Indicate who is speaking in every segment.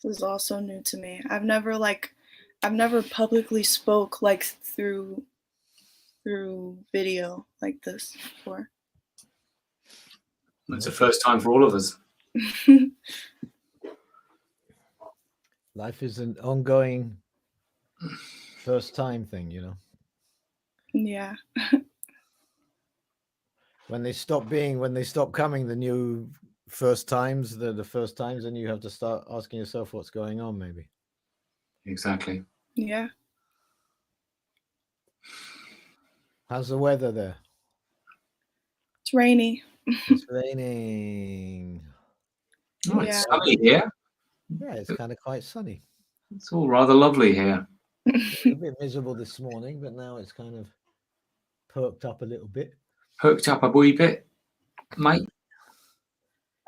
Speaker 1: is also new to me. I've never publicly spoke like through video like this before.
Speaker 2: It's the first time for all of us.
Speaker 3: Life is an ongoing first time thing, you know.
Speaker 1: Yeah.
Speaker 3: When they stop coming, the new first times, the first times, then you have to start asking yourself what's going on, maybe.
Speaker 2: Exactly.
Speaker 1: Yeah.
Speaker 3: How's the weather there?
Speaker 1: It's rainy.
Speaker 3: It's raining.
Speaker 2: Oh, it's sunny here.
Speaker 3: Yeah, it's kind of quite sunny.
Speaker 2: It's all rather lovely here.
Speaker 3: It's a bit miserable this morning, but now it's kind of perked up a little bit.
Speaker 2: Perked up a wee bit, mate.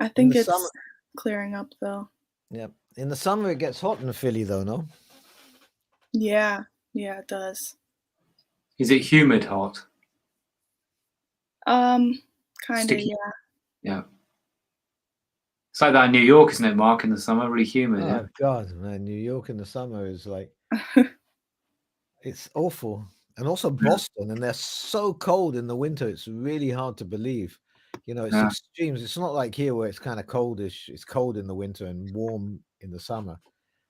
Speaker 1: I think it's clearing up though.
Speaker 3: Yeah. In the summer it gets hot in Philly though, no?
Speaker 1: Yeah. Yeah, it does.
Speaker 2: Is it humid hot?
Speaker 1: Kind of, yeah.
Speaker 2: Yeah. It's like that in New York, isn't it, Mark, in the summer? Really humid.
Speaker 3: Oh,
Speaker 2: yeah?
Speaker 3: God, man. New York in the summer is like, it's awful. And also Boston, and they're so cold in the winter. It's really hard to believe. You know, it's extremes. It's not like here where it's kind of coldish. It's cold in the winter and warm in the summer.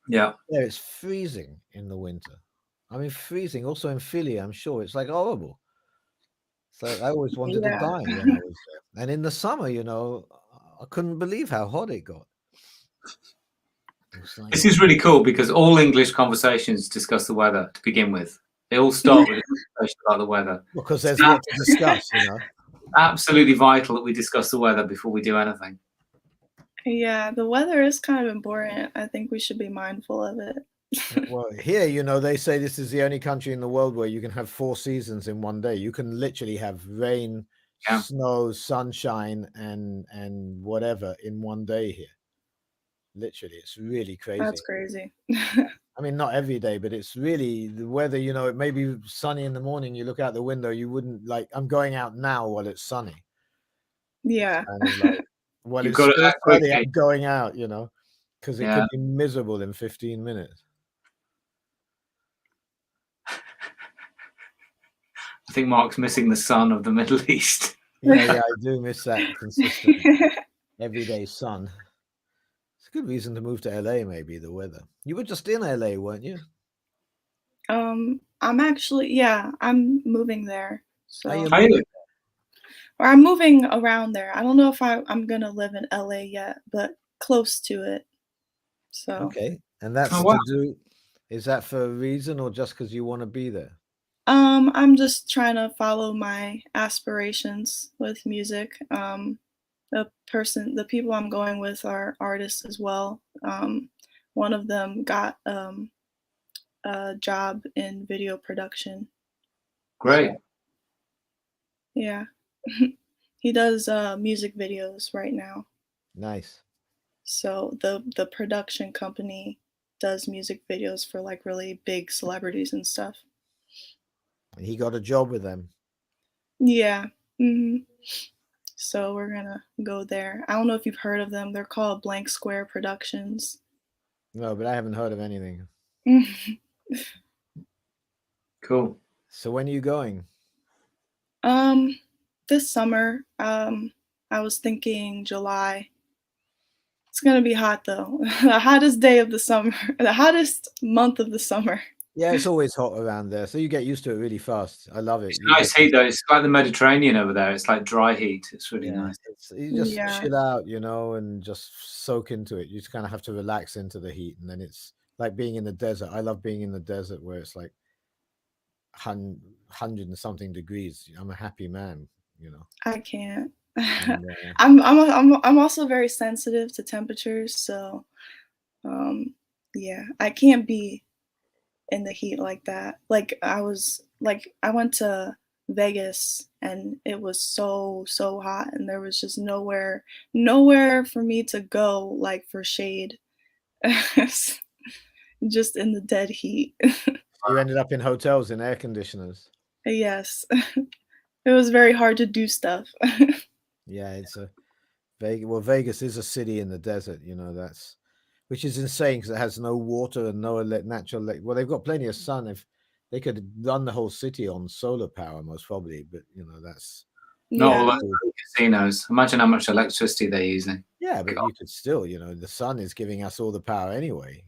Speaker 2: Yeah.
Speaker 3: There, it's freezing in the winter. I mean, freezing. Also in Philly, I'm sure. It's like horrible. So I always wanted to die when I was there. And in the summer, you know, I couldn't believe how hot it got. Like,
Speaker 2: this is really cool because all English conversations discuss the weather to begin with. They all start with a conversation about the weather.
Speaker 3: Because there's a lot to discuss, you know.
Speaker 2: Absolutely vital that we discuss the weather before we do anything.
Speaker 1: Yeah, the weather is kind of important. I think we should be mindful of it.
Speaker 3: Well, here, you know, they say this is the only country in the world where you can have 4 seasons in one day. You can literally have rain, snow, sunshine, and whatever in one day here. Literally, it's really crazy.
Speaker 1: That's crazy.
Speaker 3: I mean, not every day, but it's really the weather, you know, it may be sunny in the morning. You look out the window, you wouldn't like, I'm going out now while it's sunny.
Speaker 1: Yeah.
Speaker 3: It's kind of like, well, it's still sunny, I'm going out, you know, because it could be miserable in 15 minutes.
Speaker 2: I think Mark's missing the sun of the Middle East.
Speaker 3: Yeah, I do miss that consistent everyday sun. It's a good reason to move to LA, maybe, the weather. You were just in LA, weren't you?
Speaker 1: I'm actually, I'm moving there. So or I'm moving around there. I don't know if I'm gonna live in LA yet, but close to it. So
Speaker 3: okay. And that's to do, is that for a reason or just because you want to be there?
Speaker 1: I'm just trying to follow my aspirations with music. The people I'm going with are artists as well. One of them got a job in video production.
Speaker 2: Great.
Speaker 1: So, yeah. He does music videos right now.
Speaker 3: Nice.
Speaker 1: So the production company does music videos for like really big celebrities and stuff.
Speaker 3: He got a job with them.
Speaker 1: Yeah. Mm-hmm. So we're gonna go there. I don't know if you've heard of them. They're called Blank Square Productions.
Speaker 3: No, but I haven't heard of anything.
Speaker 2: Cool.
Speaker 3: So when are you going?
Speaker 1: This summer. I was thinking July. It's gonna be hot though. The hottest day of the summer. The hottest month of the summer.
Speaker 3: Yeah, it's always hot around there, so you get used to it really fast. I love it.
Speaker 2: It's nice heat though. It's like the Mediterranean over there. It's like dry heat. It's really nice.
Speaker 3: You just chill out, you know, and just soak into it. You just kind of have to relax into the heat, and then it's like being in the desert. I love being in the desert where it's like 100 and something degrees. I'm a happy man, you know.
Speaker 1: I can't. And, I'm also very sensitive to temperatures, so I can't be in the heat like that. Like I went to Vegas and it was so hot, and there was just nowhere for me to go like for shade. Just in the dead heat.
Speaker 3: You ended up in hotels in air conditioners.
Speaker 1: Yes. It was very hard to do stuff.
Speaker 3: Yeah, it's Vegas is a city in the desert, you know. That's which is insane because it has no water and no natural. Well, they've got plenty of sun. If they could run the whole city on solar power, most probably, but that's
Speaker 2: not
Speaker 1: Yeah.
Speaker 2: all those casinos. Imagine how much electricity they're using.
Speaker 3: yeah. But you could still, the sun is giving us all the power anyway.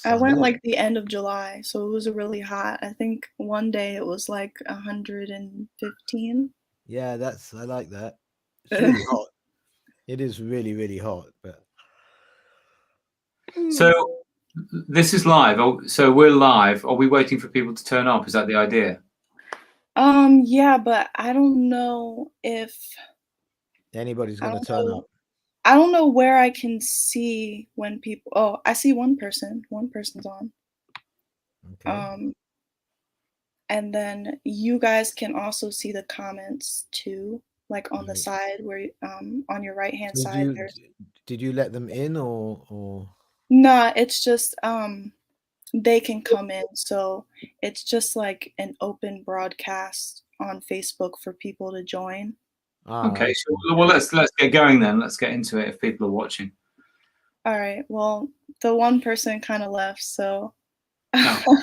Speaker 1: I went like the end of July, so it was really hot. I think one day it was like 115.
Speaker 3: Yeah, I like that. It's really hot. It is really, really hot. But
Speaker 2: so this is live. So we're live. Are we waiting for people to turn up? Is that the idea?
Speaker 1: Yeah, but I don't know if
Speaker 3: anybody's going to turn up.
Speaker 1: I don't know where I can see when people. Oh, I see one person. One person's on.
Speaker 3: Okay.
Speaker 1: And then you guys can also see the comments too, like on the side where on your right hand side.
Speaker 3: Did you let them in or?
Speaker 1: No, it's just they can come in. So it's just like an open broadcast on Facebook for people to join.
Speaker 2: Okay, so well, let's get going then. Let's get into it if people are watching.
Speaker 1: All right. Well, the one person kind of left, so I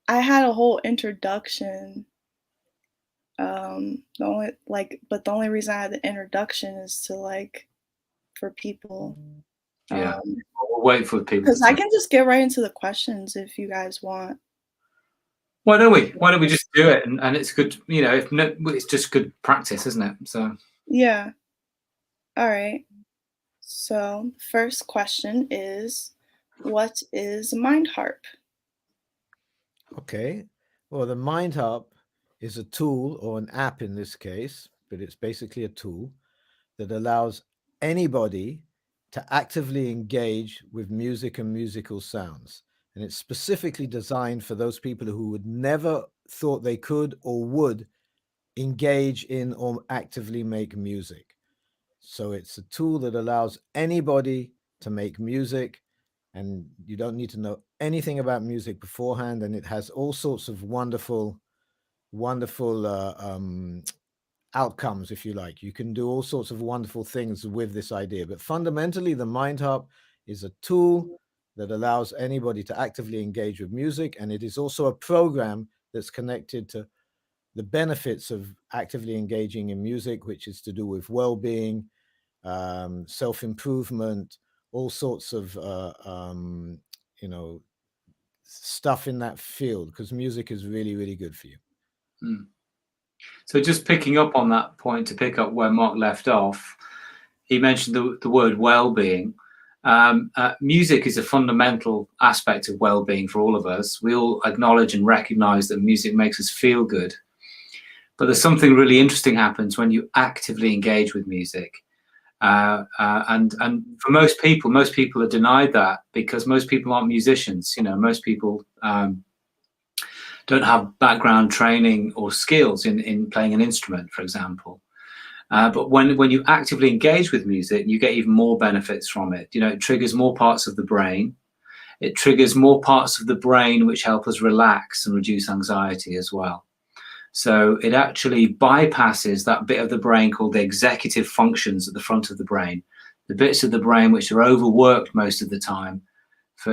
Speaker 1: had a whole introduction. The only reason I had the introduction is to for people.
Speaker 2: Yeah, we'll wait for people.
Speaker 1: Because I can just get right into the questions if you guys want.
Speaker 2: Why don't we just do it? And it's good, it's just good practice, isn't it? So
Speaker 1: yeah. All right. So first question is, what is MindHarp?
Speaker 3: Okay. Well, the MindHarp is a tool, or an app in this case, but it's basically a tool that allows anybody to actively engage with music and musical sounds. And it's specifically designed for those people who would never thought they could or would engage in or actively make music. So it's a tool that allows anybody to make music, and you don't need to know anything about music beforehand. And it has all sorts of wonderful outcomes, if you like. You can do all sorts of wonderful things with this idea. But fundamentally, the MindHarp is a tool that allows anybody to actively engage with music. And it is also a program that's connected to the benefits of actively engaging in music, which is to do with well-being, self-improvement, all sorts of, stuff in that field, because music is really, really good for you.
Speaker 2: So just picking up on that point, to pick up where Mark left off, he mentioned the word well-being. Music is a fundamental aspect of well-being for all of us. We all acknowledge and recognize that music makes us feel good. But there's something really interesting happens when you actively engage with music. And for most people are denied that because most people aren't musicians. Most people don't have background training or skills in playing an instrument, for example. But when you actively engage with music, you get even more benefits from it. It triggers more parts of the brain. It triggers more parts of the brain which help us relax and reduce anxiety as well. So it actually bypasses that bit of the brain called the executive functions at the front of the brain, the bits of the brain which are overworked most of the time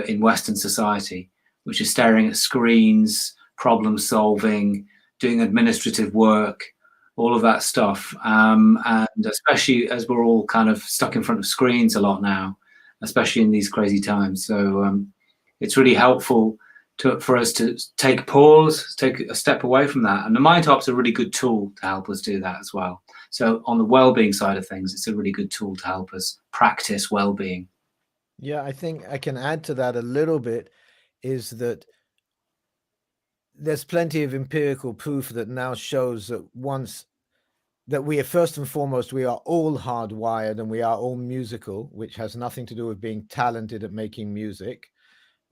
Speaker 2: in Western society, which are staring at screens, problem solving, doing administrative work, all of that stuff. And especially as we're all kind of stuck in front of screens a lot now, especially in these crazy times. So it's really helpful for us to take pause, take a step away from that. And the MindHarp's a really good tool to help us do that as well. So on the well-being side of things, it's a really good tool to help us practice well-being.
Speaker 3: Yeah, I think I can add to that a little bit, is that there's plenty of empirical proof that now shows that we are, first and foremost, we are all hardwired and we are all musical, which has nothing to do with being talented at making music.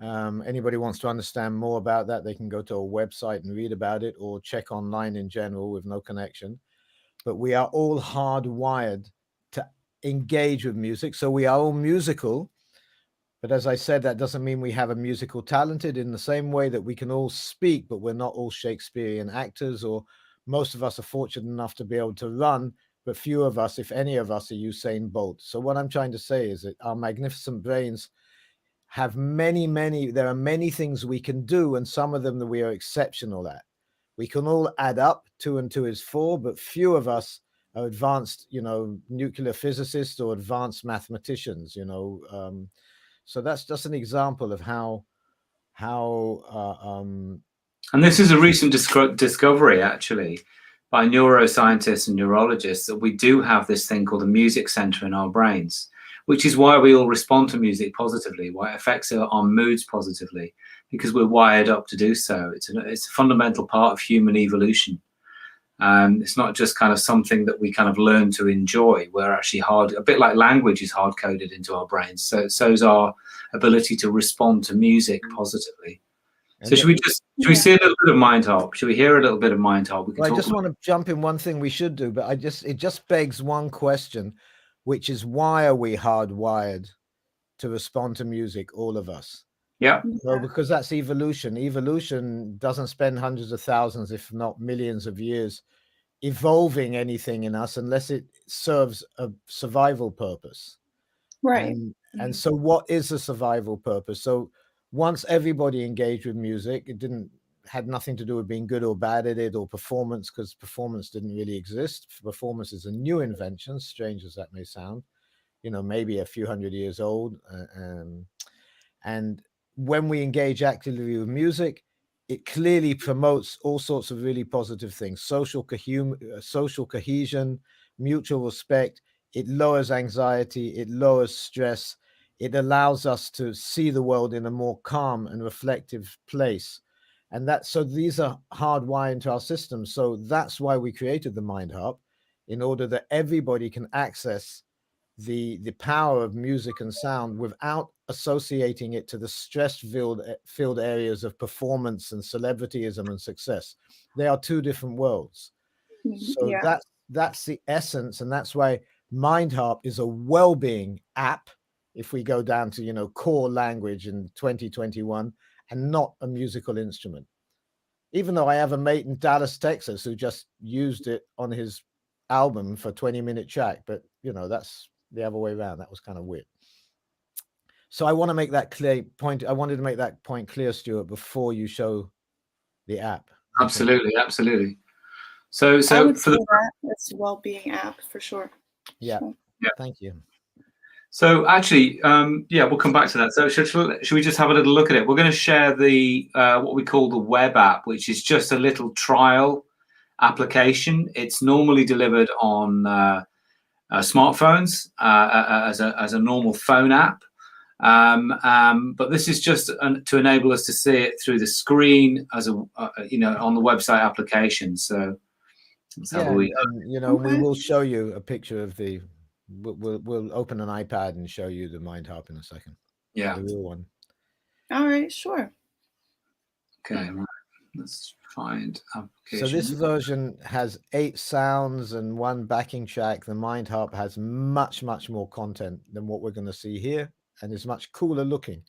Speaker 3: Anybody wants to understand more about that, they can go to a website and read about it, or check online in general with no connection. But we are all hardwired to engage with music. So we are all musical. But as I said, that doesn't mean we have a musical talented, in the same way that we can all speak, but we're not all Shakespearean actors, or most of us are fortunate enough to be able to run, but few of us, if any of us, are Usain Bolt. So what I'm trying to say is that our magnificent brains have there are many things we can do, and some of them that we are exceptional at. We can all add up. 2 and 2 is 4, but few of us are advanced, nuclear physicists or advanced mathematicians, so that's just an example of how
Speaker 2: and this is a recent discovery, actually, by neuroscientists and neurologists, that we do have this thing called a music center in our brains, which is why we all respond to music positively, why it affects our moods positively, because we're wired up to do so. It's a fundamental part of human evolution. It's not just kind of something that we kind of learn to enjoy. We're actually a bit like language is hard coded into our brains. So is our ability to respond to music positively. So should we see a little bit of MindHarp? Should we hear a little bit of MindHarp?
Speaker 3: I just want to jump in one thing we should do, but it just begs one question, which is, why are we hardwired to respond to music, all of us?
Speaker 2: Yeah.
Speaker 3: Well, because that's evolution. Evolution doesn't spend hundreds of thousands, if not millions of years, evolving anything in us unless it serves a survival purpose.
Speaker 1: Right.
Speaker 3: And so what is the survival purpose? So once everybody engaged with music, it had nothing to do with being good or bad at it, or performance, because performance didn't really exist. Performance is a new invention, strange as that may sound, maybe a few hundred years old. And when we engage actively with music, it clearly promotes all sorts of really positive things: social cohesion, mutual respect. It lowers anxiety, it lowers stress, it allows us to see the world in a more calm and reflective place. And so these are hardwired into our system. So that's why we created the MindHarp, in order that everybody can access the power of music and sound without associating it to the stress-filled areas of performance and celebrityism and success. They are two different worlds. So that's the essence, and that's why MindHarp is a well-being app, if we go down to core language in 2021, and not a musical instrument. Even though I have a mate in Dallas, Texas, who just used it on his album for 20-minute track, but that's the other way around. That was kind of weird. So I want to make that clear point. I wanted to make that point clear, Stuart, before you show the app.
Speaker 2: Absolutely. So
Speaker 1: I would
Speaker 2: for
Speaker 1: say that it's a well-being app for sure.
Speaker 3: Yeah. Thank you.
Speaker 2: So actually, we'll come back to that. So should we just have a little look at it? We're going to share the what we call the web app, which is just a little trial application. It's normally delivered on smartphones as a normal phone app, but this is just to enable us to see it through the screen as on the website application. So let's have a wee.
Speaker 3: We will show you a picture of the. We'll open an iPad and show you the MindHarp in a second.
Speaker 2: Yeah,
Speaker 3: the real one.
Speaker 1: All right, sure.
Speaker 2: Okay, right. Let's find application.
Speaker 3: So this version has 8 sounds and 1 backing track. The MindHarp has much more content than what we're going to see here, and is much cooler looking.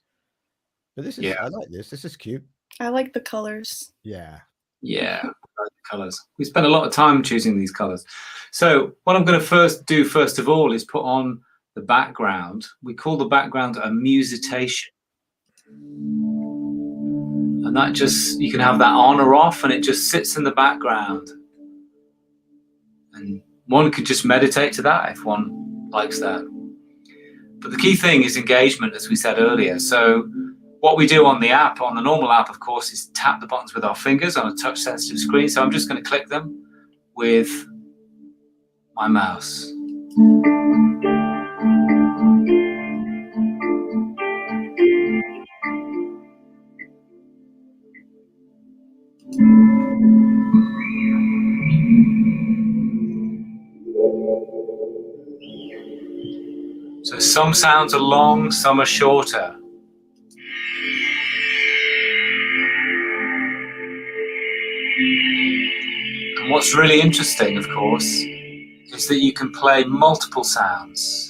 Speaker 3: But this is, I like this. This is cute.
Speaker 1: I like the colors.
Speaker 2: Yeah, I like the colors. We spent a lot of time choosing these colors. So what I'm going to do first of all is put on the background. We call the background a musication. And that just, you can have that on or off, and it just sits in the background. And one could just meditate to that if one likes that. But the key thing is engagement, as we said earlier. So what we do on the app, on the normal app, of course, is tap the buttons with our fingers on a touch-sensitive screen. So I'm just going to click them with my mouse. So some sounds are long, some are shorter. And what's really interesting, of course, is that you can play multiple sounds.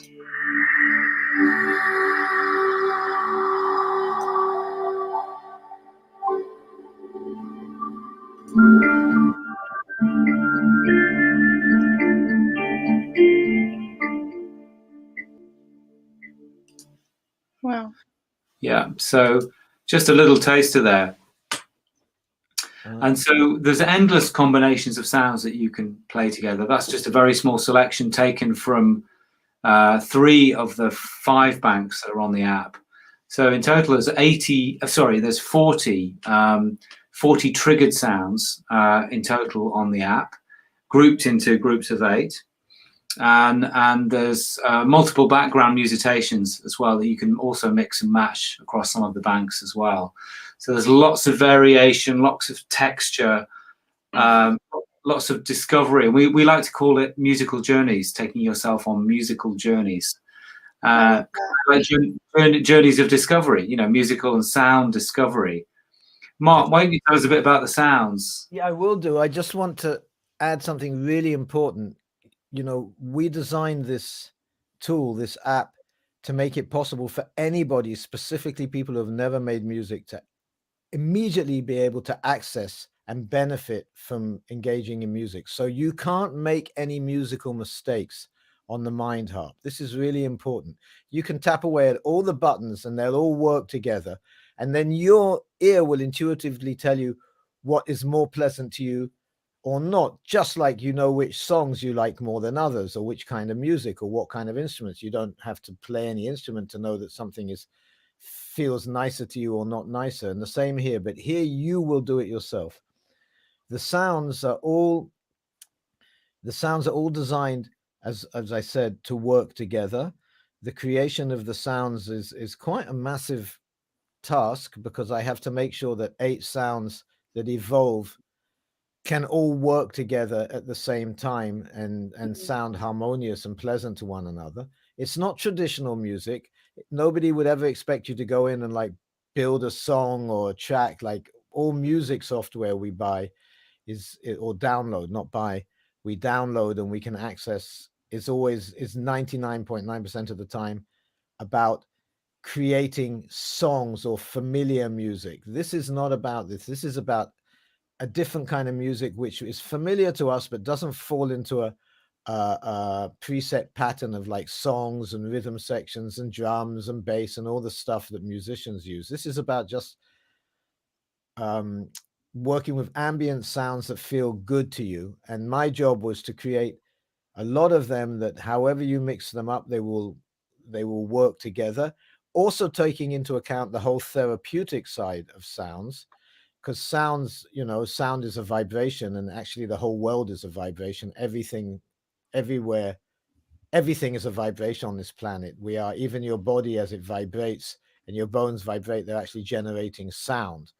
Speaker 1: Wow.
Speaker 2: Yeah, so just a little taster there. And so there's endless combinations of sounds that you can play together. That's just a very small selection taken from 3 of the 5 banks that are on the app. So in total, there's 40 triggered sounds in total on the app, grouped into groups of 8. And there's multiple background musicians as well that you can also mix and match across some of the banks as well. So there's lots of variation, lots of texture, lots of discovery. We like to call it musical journeys, taking yourself on musical journeys. Journeys of discovery, you know, musical and sound discovery. Mark, why don't you tell us a bit about the sounds?
Speaker 3: Yeah, I will do. I just want to add something really important. You know, we designed this tool, this app, to make it possible for anybody, specifically people who have never made music, to immediately be able to access and benefit from engaging in music. So you can't make any musical mistakes on the MindHarp. This is really important. You can tap away at all the buttons and they'll all work together. And then your ear will intuitively tell you what is more pleasant to you or not, just like you know which songs you like more than others, or which kind of music or what kind of instruments. You don't have to play any instrument to know that something feels nicer to you or not nicer. And the same here, but here you will do it yourself. The sounds are all designed, as I said, to work together. The creation of the sounds is quite a massive task, because I have to make sure that 8 sounds that evolve can all work together at the same time and sound harmonious and pleasant to one another. It's not traditional music. Nobody would ever expect you to go in and like build a song or a track. Like all music software we buy or download, not buy, we download and we can access, is 99.9% of the time about creating songs or familiar music. This is not about this. This is about a different kind of music which is familiar to us but doesn't fall into a preset pattern of like songs and rhythm sections and drums and bass and all the stuff that musicians use. This is about just working with ambient sounds that feel good to you. And my job was to create a lot of them that, however you mix them up, they will work together. Also taking into account the whole therapeutic side of sounds, because sounds, you know, sound is a vibration, and actually the whole world is a vibration. Everything, everywhere, everything is a vibration on this planet. We are, even your body as it vibrates and your bones vibrate, they're actually generating sound.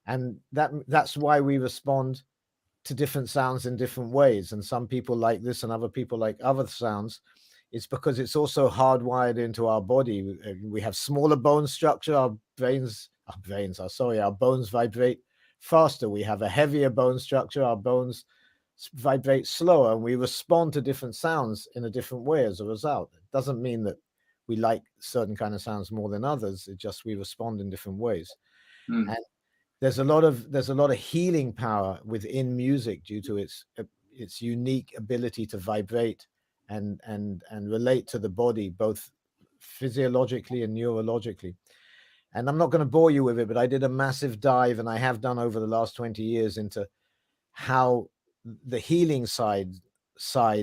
Speaker 3: And that's why we respond to different sounds in different ways. And some people like this and other people like other sounds. It's because it's also hardwired into our body. We have smaller bone structure. Our bones vibrate faster. We have a heavier bone structure. Our bones vibrate slower, and we respond to different sounds in a different way as a result. It doesn't mean that we like certain kind of sounds more than others. It just, we respond in different ways. And there's a lot of healing power within music due to its unique ability to vibrate and relate to the body, both physiologically and neurologically. And I'm not going to bore you with it, but I did a massive dive, and I have done over the last 20 years, into how the healing side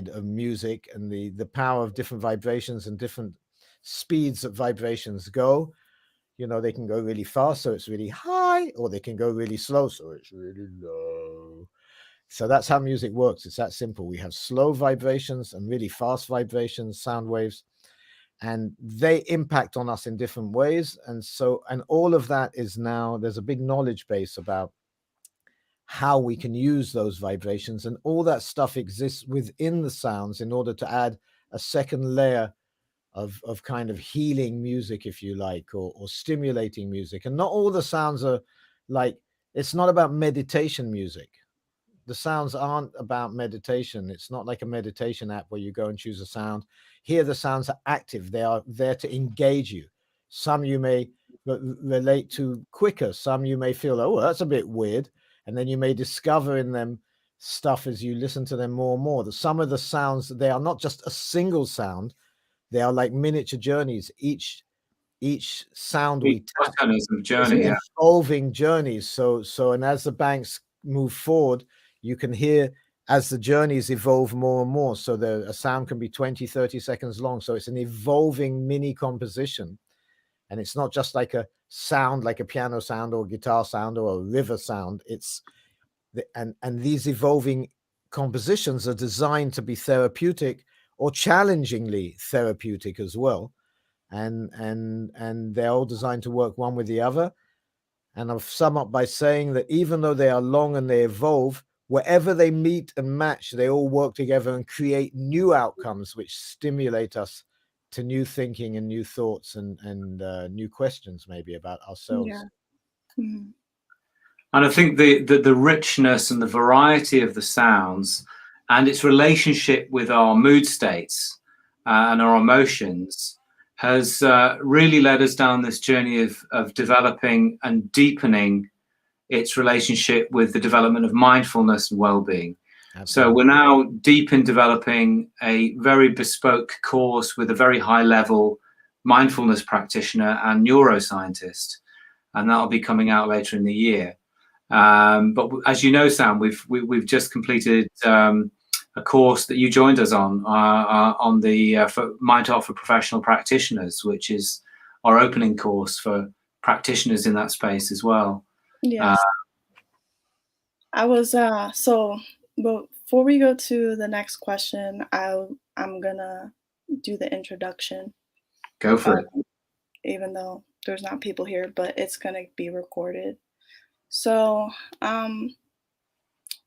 Speaker 3: of music and the power of different vibrations and different speeds that vibrations go. You know, they can go really fast, so it's really high, or they can go really slow, so it's really low. So that's how music works. It's that simple. We have slow vibrations and really fast vibrations, sound waves, and they impact on us in different ways. And all of that is now, there's a big knowledge base about how we can use those vibrations, and all that stuff exists within the sounds in order to add a second layer of kind of healing music, if you like, or stimulating music. And not all the sounds are like, it's not about meditation music. The sounds aren't about meditation. It's not like a meditation app where you go and choose a sound. Here, the sounds are active. They are there to engage you. Some you may relate to quicker. Some you may feel, oh, that's a bit weird. And then you may discover in them stuff as you listen to them more and more. That some of the sounds, they are not just a single sound. They are like miniature journeys. Each each sound we tap
Speaker 2: is a
Speaker 3: is
Speaker 2: journey.
Speaker 3: an evolving journey. So and as the banks move forward, you can hear as the journeys evolve more and more. So a sound can be 20, 30 seconds long. So it's an evolving mini composition. And it's not just like a sound, like a piano sound or a guitar sound or a river sound. It's and these evolving compositions are designed to be therapeutic or challengingly therapeutic as well. And they're all designed to work one with the other. And I'll sum up by saying that even though they are long and they evolve, wherever they meet and match, they all work together and create new outcomes which stimulate us to new thinking and new thoughts and new questions maybe about ourselves.
Speaker 1: Yeah. Mm-hmm.
Speaker 2: And I think the richness and the variety of the sounds and its relationship with our mood states and our emotions has really led us down this journey of developing and deepening its relationship with the development of mindfulness and well-being. So we're now deep in developing a very bespoke course with a very high level mindfulness practitioner and neuroscientist, and that'll be coming out later in the year. But as you know, Sam, we've just completed a course that you joined us on the for MindHarp for professional practitioners, which is our opening course for practitioners in that space as well.
Speaker 1: Yes. I was so before we go to the next question, I'm gonna do the introduction.
Speaker 2: Go for it.
Speaker 1: Even though there's not people here, but it's gonna be recorded. So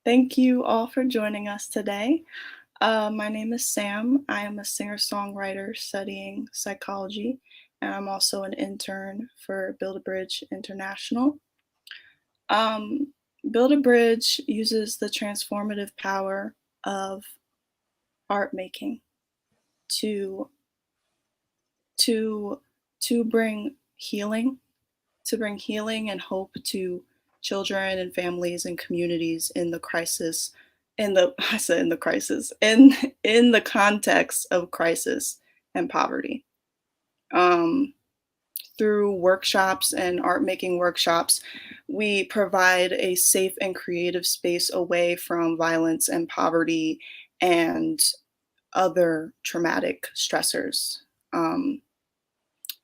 Speaker 1: thank you all for joining us today. My name is Sam. I am a singer-songwriter studying psychology, and I'm also an intern for BuildaBridge International. BuildaBridge uses the transformative power of art making to bring healing, and hope to children and families and communities in the crisis, in the context of crisis and poverty. Through workshops and art making workshops, we provide a safe and creative space away from violence and poverty and other traumatic stressors.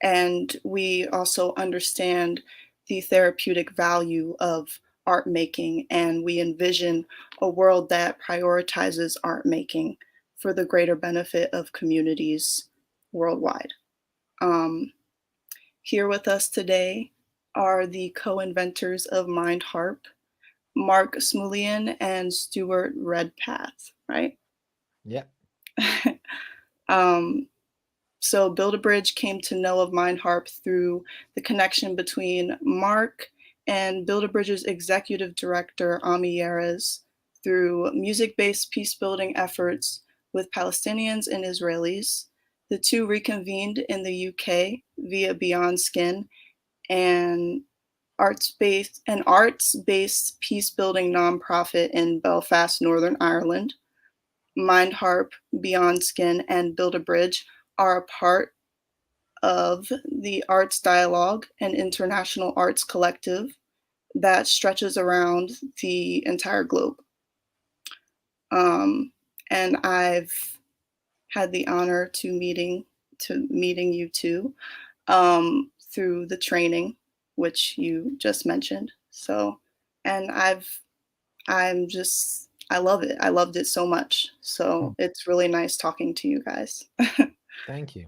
Speaker 1: And we also understand the therapeutic value of art making, and we envision a world that prioritizes art making for the greater benefit of communities worldwide. Here with us today are the co-inventors of MindHarp, Mark Smulian and Stewart Redapth, right?
Speaker 3: Yeah.
Speaker 1: So BuildaBridge came to know of MindHarp through the connection between Mark and BuildaBridge's executive director, Ami Yerez, through music-based peace-building efforts with Palestinians and Israelis. The two reconvened in the UK via Beyond Skin, an arts-based peace-building nonprofit in Belfast, Northern Ireland. MindHarp, Beyond Skin, and BuildaBridge are a part of the Arts Dialogue, an international arts collective that stretches around the entire globe. And I've had the honor to meeting you two through the training, which you just mentioned. So, and I love it. I loved it so much. So it's really nice talking to you guys.
Speaker 3: Thank you.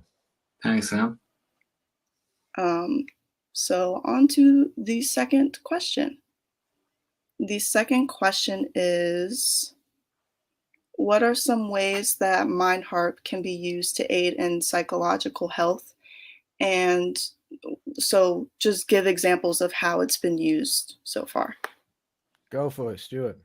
Speaker 2: Thanks, Sam.
Speaker 1: So on to the second question. The second question is, what are some ways that MindHarp can be used to aid in psychological health? And so just give examples of how it's been used so far.
Speaker 3: Go for it, Stewart.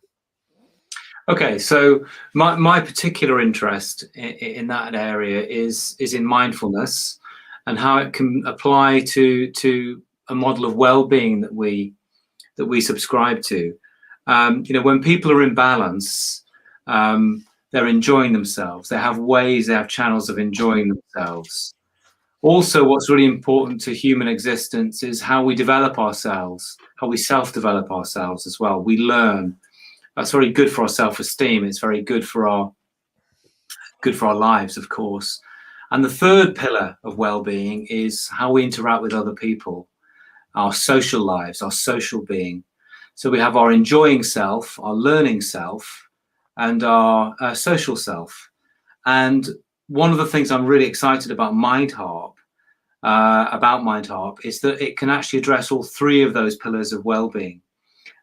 Speaker 2: Okay, so my particular interest in that area is in mindfulness and how it can apply to a model of well-being that we subscribe to. When people are in balance, they're enjoying themselves. They have channels of enjoying themselves. Also, what's really important to human existence is how we develop ourselves, how we self-develop ourselves as well. We learn. That's very good for our self-esteem. It's very good for our lives, of course. And the third pillar of well-being is how we interact with other people, our social lives, our social being. So we have our enjoying self, our learning self, and our social self. And one of the things I'm really excited about MindHarp, is that it can actually address all three of those pillars of well-being.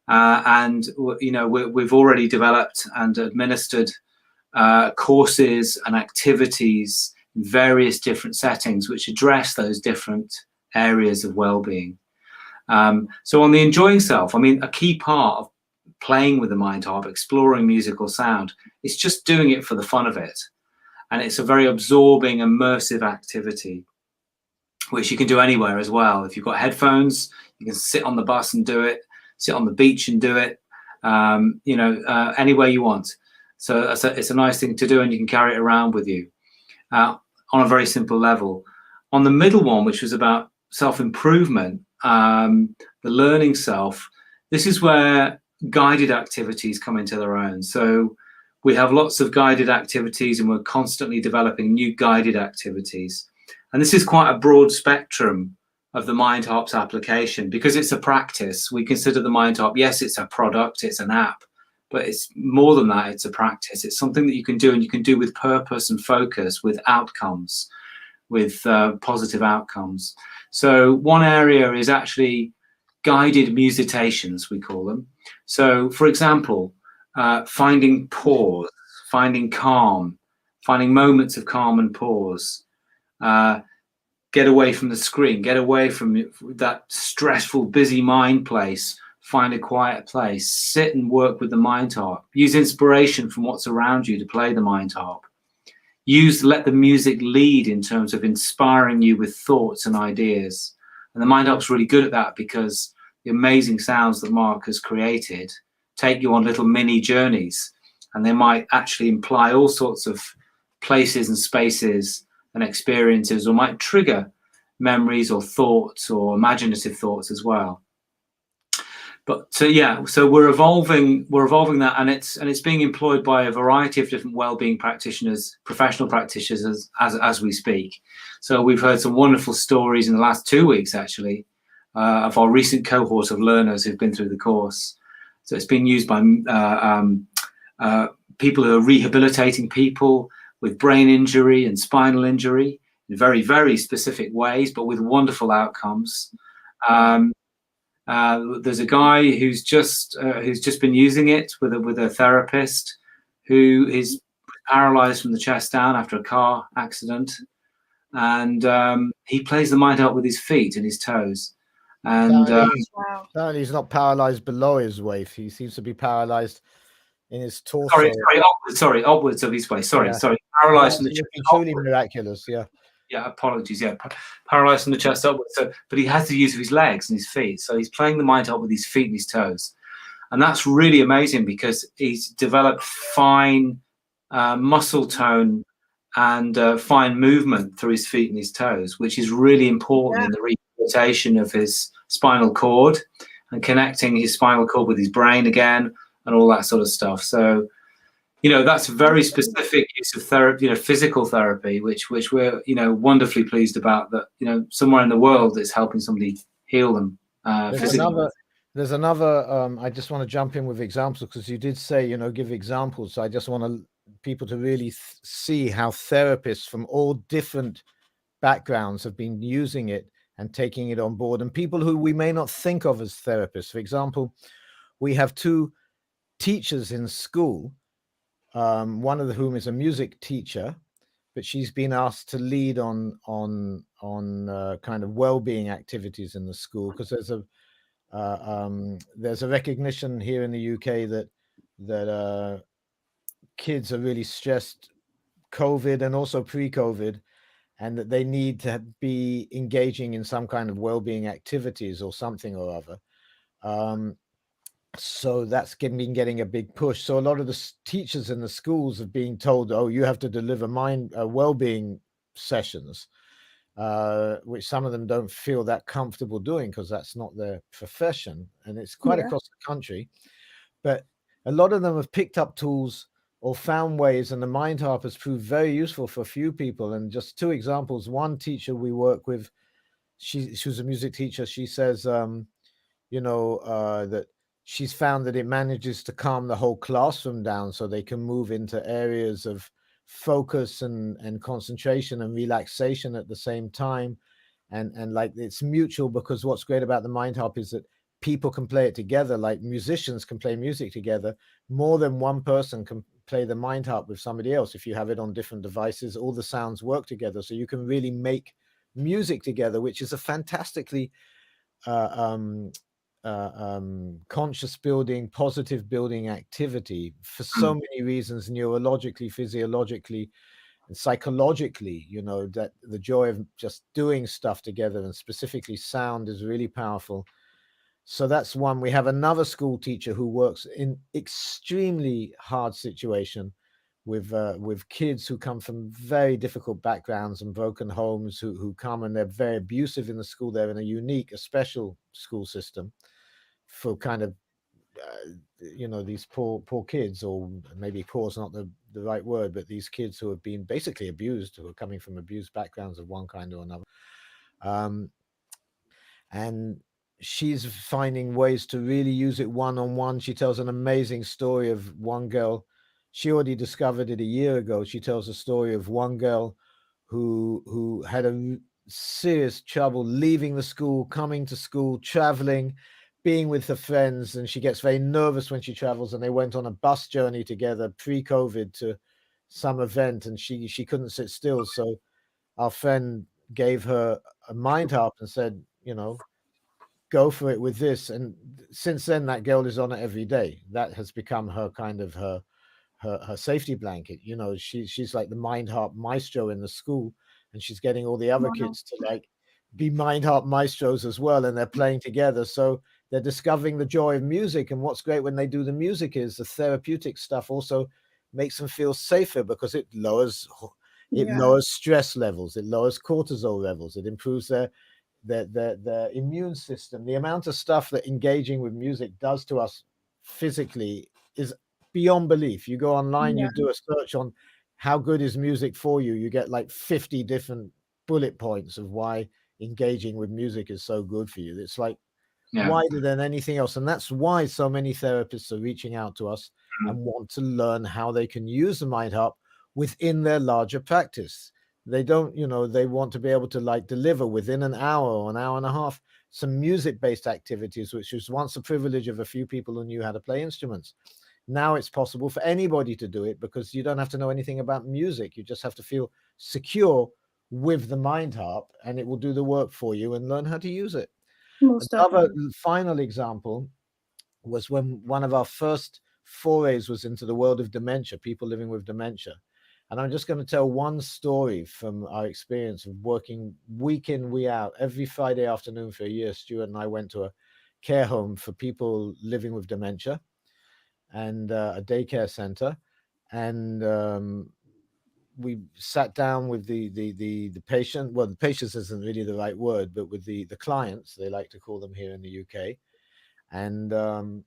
Speaker 2: And you know, we've already developed and administered courses and activities in various different settings which address those different areas of well-being. So on the enjoying self, I mean, a key part of playing with the MindHarp, exploring musical sound, is just doing it for the fun of it. And it's a very absorbing, immersive activity, which you can do anywhere as well. If you've got headphones, you can sit on the bus and do it, sit on the beach and do it, you know, anywhere you want. So it's a nice thing to do, and you can carry it around with you on a very simple level. On the middle one, which was about self-improvement, the learning self, this is where guided activities come into their own. So we have lots of guided activities, and we're constantly developing new guided activities. And this is quite a broad spectrum of the MindHarp's application, because it's a practice. We consider the MindHarp, yes, it's a product, it's an app, but it's more than that. It's a practice. It's something that you can do, and you can do with purpose and focus, with outcomes, with positive outcomes. So one area is actually guided musicians, we call them. So, for example, finding pause, finding calm, finding moments of calm and pause. Get away from the screen, get away from that stressful, busy mind place, find a quiet place, sit and work with the MindHarp. Use inspiration from what's around you to play the MindHarp. Let the music lead in terms of inspiring you with thoughts and ideas. And the MindHarp's really good at that, because the amazing sounds that Mark has created take you on little mini journeys, and they might actually imply all sorts of places and spaces and experiences, or might trigger memories or thoughts or imaginative thoughts as well. But yeah, so we're evolving that, and it's being employed by a variety of different well-being practitioners, professional practitioners, as we speak. So we've heard some wonderful stories in the last 2 weeks, actually, of our recent cohort of learners who've been through the course. So it's being used by people who are rehabilitating people with brain injury and spinal injury in very, very specific ways, but with wonderful outcomes. There's a guy who's just been using it with a therapist who is paralyzed from the chest down after a car accident, and he plays the MindHarp with his feet and his toes. And
Speaker 3: apparently he's not paralyzed below his waist. He seems to be paralyzed in his torso.
Speaker 2: Upwards of his waist. Sorry, paralyzed from the chest.
Speaker 3: Truly miraculous, yeah.
Speaker 2: Yeah, apologies. Yeah, paralyzed from the chest upwards. So, but he has the use of his legs and his feet. So he's playing the MindHarp with his feet and his toes, and that's really amazing, because he's developed fine muscle tone and fine movement through his feet and his toes, which is really important in the rehabilitation of his spinal cord and connecting his spinal cord with his brain again, and all that sort of stuff. So, you know, that's very specific use of therapy, you know, physical therapy, which we're, you know, wonderfully pleased about, that, you know, somewhere in the world it's helping somebody heal them physically.
Speaker 3: There's another, I just want to jump in with examples, because you did say, you know, give examples. So I just want people to really see how therapists from all different backgrounds have been using it and taking it on board, and people who we may not think of as therapists. For example, we have 2 teachers in school, one of whom is a music teacher, but she's been asked to lead on kind of well-being activities in the school, because there's a recognition here in the UK that kids are really stressed, COVID and also pre-COVID, and that they need to be engaging in some kind of well-being activities or something or other. So that's been getting a big push. So a lot of the teachers in the schools are being told, oh, you have to deliver well-being sessions. which some of them don't feel that comfortable doing because that's not their profession, and it's quite
Speaker 1: Yeah.
Speaker 3: across the country. But a lot of them have picked up tools or found ways, and the MindHarp has proved very useful for a few people. And just two examples: one teacher we work with, she was a music teacher. She says, that she's found that it manages to calm the whole classroom down, so they can move into areas of focus and concentration and relaxation at the same time. And like it's mutual, because what's great about the MindHarp is that people can play it together, like musicians can play music together. More than one person can play the MindHarp with somebody else. If you have it on different devices, all the sounds work together, so you can really make music together, which is a fantastically conscious building, positive building activity for so many reasons, neurologically, physiologically, and psychologically. That the joy of just doing stuff together, and specifically sound, is really powerful. So that's one. We have another school teacher who works in extremely hard situation with kids who come from very difficult backgrounds and broken homes, who come and they're very abusive in the school. They're in a special school system for kind of these poor kids, or maybe poor is not the right word, but these kids who have been basically abused, who are coming from abused backgrounds of one kind or another. And she's finding ways to really use it one-on-one. She tells an amazing story of one girl. She already discovered it a year ago. She tells a story of one girl who had a serious trouble leaving the school, coming to school, traveling, being with her friends, and she gets very nervous when she travels. And they went on a bus journey together pre-COVID to some event, and she couldn't sit still. So our friend gave her a MindHarp and said, go for it with this. And since then, that girl is on it every day. That has become her kind of her safety blanket. She's like the MindHarp maestro in the school, and she's getting all the other kids to like be MindHarp maestros as well, and they're playing together. So they're discovering the joy of music. And what's great when they do the music is the therapeutic stuff also makes them feel safer, because it lowers stress levels, it lowers cortisol levels, it improves their immune system. The amount of stuff that engaging with music does to us physically is beyond belief. You go online, you do a search on how good is music for you, you get like 50 different bullet points of why engaging with music is so good for you. It's like wider than anything else. And that's why so many therapists are reaching out to us and want to learn how they can use the MindHarp within their larger practice. They don't, they want to be able to like deliver within an hour or an hour and a half some music-based activities, which was once a privilege of a few people who knew how to play instruments. Now it's possible for anybody to do it, because you don't have to know anything about music. You just have to feel secure with the MindHarp, and it will do the work for you and learn how to use it. Another final example was when one of our first forays was into the world of dementia, people living with dementia. And I'm just going to tell one story from our experience of working week in, week out, every Friday afternoon for a year. Stewart and I went to a care home for people living with dementia, and a daycare center. And we sat down with the patient. Well, the patients isn't really the right word, but with the clients, they like to call them here in the UK. And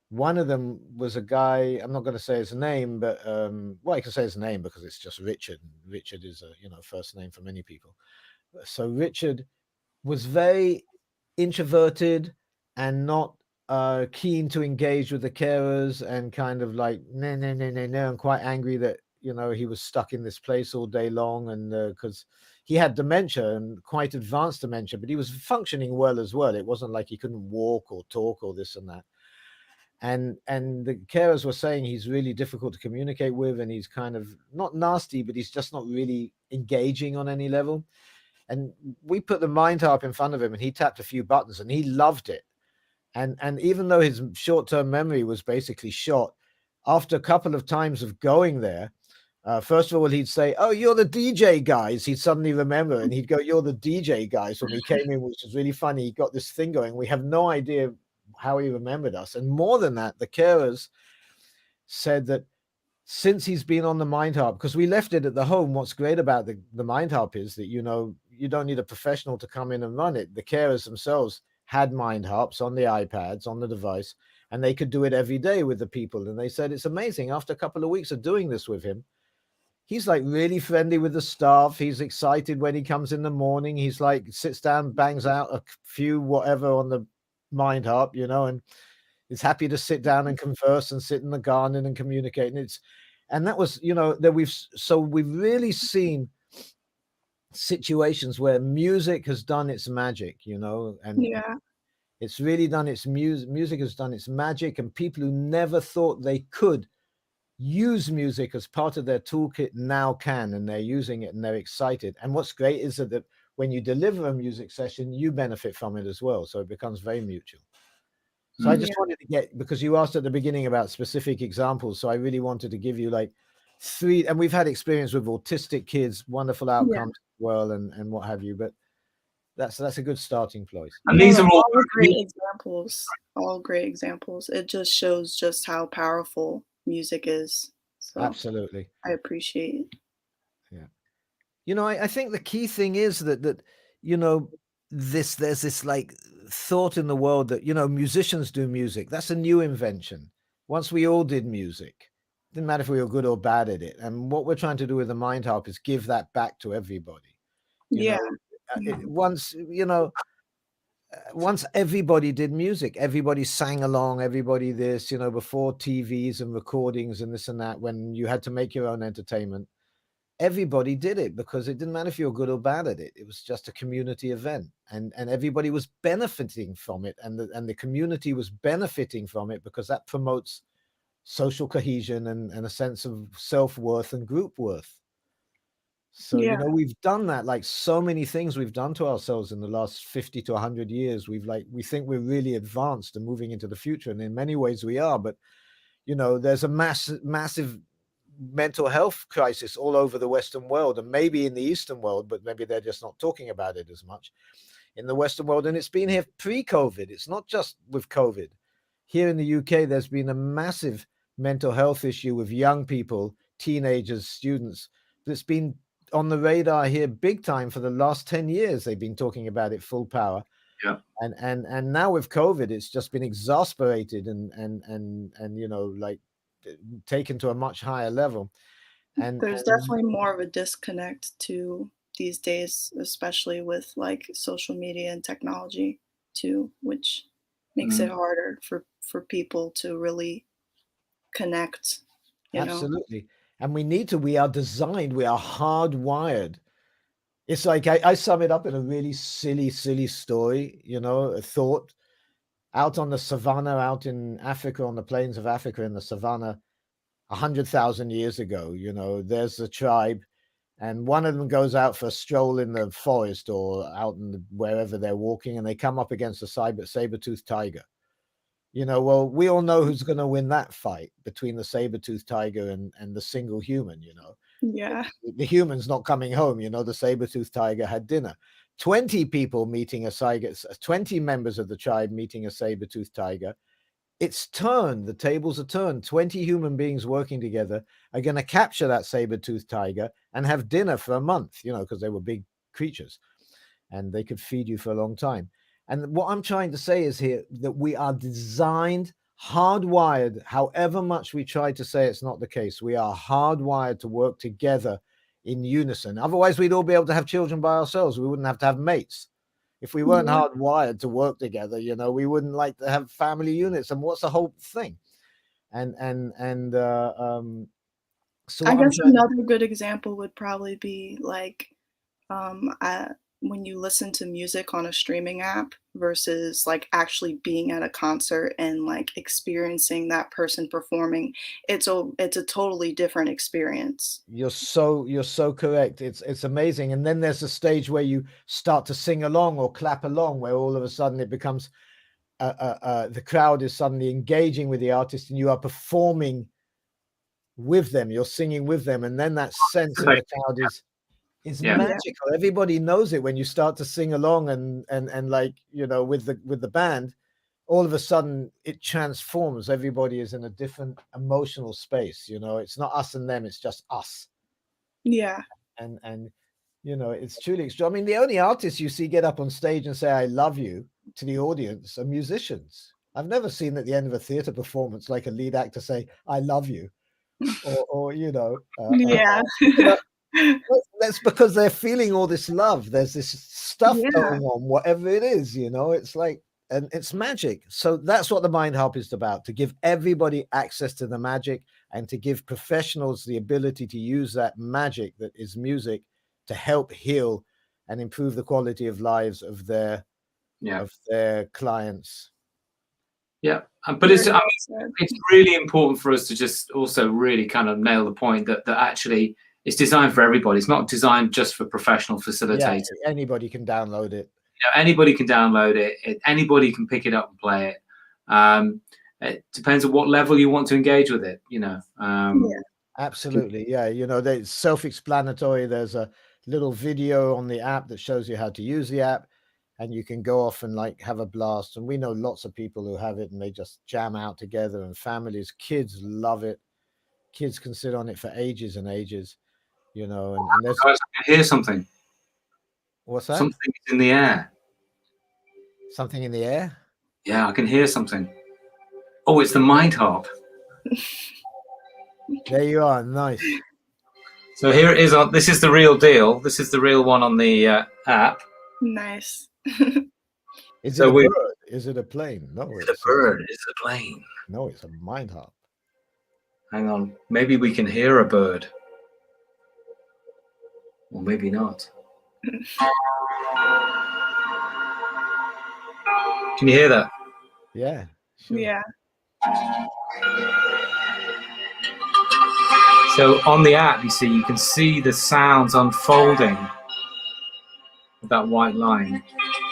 Speaker 3: one of them was a guy, I'm not going to say his name, but well, I can say his name because it's just Richard. Richard is a first name for many people. So Richard was very introverted and not keen to engage with the carers, and kind of like no, and quite angry that he was stuck in this place all day long. And because he had dementia, and quite advanced dementia, but he was functioning well as well. It wasn't like he couldn't walk or talk or this and that. And the carers were saying he's really difficult to communicate with, and he's kind of not nasty, but he's just not really engaging on any level. And we put the MindHarp in front of him, and he tapped a few buttons, and he loved it. And even though his short-term memory was basically shot, after a couple of times of going there, first of all, he'd say, "Oh, you're the DJ guys." He'd suddenly remember, and he'd go, "You're the DJ guys." When we came in, which was really funny. He got this thing going. We have no idea how he remembered us. And more than that, the carers said that since he's been on the MindHarp, because we left it at the home, what's great about the MindHarp is that, you don't need a professional to come in and run it. The carers themselves had MindHarps on the iPads, on the device, and they could do it every day with the people. And they said it's amazing. After a couple of weeks of doing this with him, he's like really friendly with the staff. He's excited when he comes in the morning. He's like sits down, bangs out a few whatever on the MindHarp, you know, and is happy to sit down and converse and sit in the garden and communicate. And that was, you know, that we've really seen situations where music has done its magic, you know, and
Speaker 1: Yeah.
Speaker 3: it's really done its music has done its magic, and people who never thought they could use music as part of their toolkit now can, and they're using it and they're excited. And what's great is that when you deliver a music session, you benefit from it as well. So it becomes very mutual. So I just wanted to get, because you asked at the beginning about specific examples, so I really wanted to give you like 3, and we've had experience with autistic kids, wonderful outcomes as well, and what have you, but that's a good starting place.
Speaker 2: And these are all
Speaker 1: great examples. All great examples. It just shows just how powerful music is. So
Speaker 3: absolutely,
Speaker 1: I appreciate it.
Speaker 3: Yeah, you know, I think the key thing is that you know, there's this like thought in the world that, you know, musicians do music. That's a new invention. Once we all did music, didn't matter if we were good or bad at it. And what we're trying to do with the MindHarp is give that back to everybody. You know, once, you know, once everybody did music, everybody sang along, everybody this, you know, before TVs and recordings and this and that, when you had to make your own entertainment, everybody did it because it didn't matter if you were good or bad at it. It was just a community event, and everybody was benefiting from it, and the community was benefiting from it because that promotes social cohesion and a sense of self-worth and group worth. So, you know, we've done that, like so many things we've done to ourselves in the last 50 to 100 years. We think we're really advanced and moving into the future. And in many ways we are, but, you know, there's a massive mental health crisis all over the Western world, and maybe in the Eastern world, but maybe they're just not talking about it as much in the Western world. And it's been here pre-COVID. It's not just with COVID. Here in the UK, there's been a massive mental health issue with young people, teenagers, students, that's been on the radar here big time for the last 10 years. They've been talking about it full power.
Speaker 2: Yeah.
Speaker 3: And now with COVID, it's just been exasperated and you know, like taken to a much higher level. And
Speaker 1: there's definitely more of a disconnect to these days, especially with like social media and technology too, which makes it harder for people to really connect, you
Speaker 3: absolutely
Speaker 1: know?
Speaker 3: And we are designed, we are hardwired. It's like I sum it up in a really silly story, you know, a thought. Out on the savannah, out in Africa, on the plains of Africa, in the savannah, 100,000 years ago, you know, there's a tribe, and one of them goes out for a stroll in the forest or out in wherever they're walking, and they come up against a saber-toothed tiger. You know, well, we all know who's going to win that fight between the saber-toothed tiger and the single human, you know.
Speaker 1: Yeah.
Speaker 3: The human's not coming home, you know, the saber-toothed tiger had dinner. 20 people meeting 20 members of the tribe meeting a saber-toothed tiger. It's turned, the tables are turned. 20 human beings working together are going to capture that saber-toothed tiger and have dinner for a month, you know, because they were big creatures and they could feed you for a long time. And what I'm trying to say is here that we are designed, hardwired, however much we try to say it's not the case, we are hardwired to work together in unison. Otherwise, we'd all be able to have children by ourselves. We wouldn't have to have mates. If we weren't hardwired to work together, you know, we wouldn't like to have family units. And what's the whole thing? So
Speaker 1: I guess another good example would probably be like when you listen to music on a streaming app versus like actually being at a concert and like experiencing that person performing, it's a totally different experience.
Speaker 3: You're so correct. It's amazing. And then there's a stage where you start to sing along or clap along, where all of a sudden it becomes the crowd is suddenly engaging with the artist, and you are performing with them. You're singing with them, and then that sense in the crowd is magical. Everybody knows it when you start to sing along and like, you know, with the band. All of a sudden it transforms. Everybody is in a different emotional space, you know. It's not us and them, it's just us.
Speaker 1: Yeah.
Speaker 3: And You know, it's truly extra. I mean, the only artists you see get up on stage and say, I love you to the audience are musicians. I've never seen at the end of a theater performance, like a lead actor say, I love you. Or you know,
Speaker 1: Yeah.
Speaker 3: you know, that's because they're feeling all this love. There's this stuff
Speaker 1: Yeah.
Speaker 3: going on, whatever it is, you know, it's like, and it's magic. So that's what the MindHarp is about, to give everybody access to the magic and to give professionals the ability to use that magic that is music to help heal and improve the quality of lives of their clients.
Speaker 2: Yeah, but it's really important for us to just also really kind of nail the point that actually it's designed for everybody. It's not designed just for professional facilitators.
Speaker 3: Yeah, anybody can download it.
Speaker 2: You know, anybody can download it. Anybody can pick it up and play it. It depends on what level you want to engage with it. You know.
Speaker 1: Yeah.
Speaker 3: Absolutely, yeah. You know, it's self-explanatory. There's a little video on the app that shows you how to use the app, and you can go off and like have a blast. And we know lots of people who have it and they just jam out together, and families, kids love it. Kids can sit on it for ages and ages, you know. And there's,
Speaker 2: guys, I can hear something.
Speaker 3: What's that?
Speaker 2: Something in the air.
Speaker 3: Something in the air?
Speaker 2: Yeah, I can hear something. Oh, it's the MindHarp.
Speaker 3: There you are. Nice.
Speaker 2: So here it is. This is the real deal. This is the real one on the app.
Speaker 1: Nice.
Speaker 3: Is it a bird? Is it a plane? No,
Speaker 2: it's a bird. It's a plane.
Speaker 3: No, it's a MindHarp.
Speaker 2: Hang on. Maybe we can hear a bird. Or maybe not. Can you hear that?
Speaker 3: Yeah. Sure.
Speaker 1: Yeah.
Speaker 2: So on the app, you can see the sounds unfolding with that white line.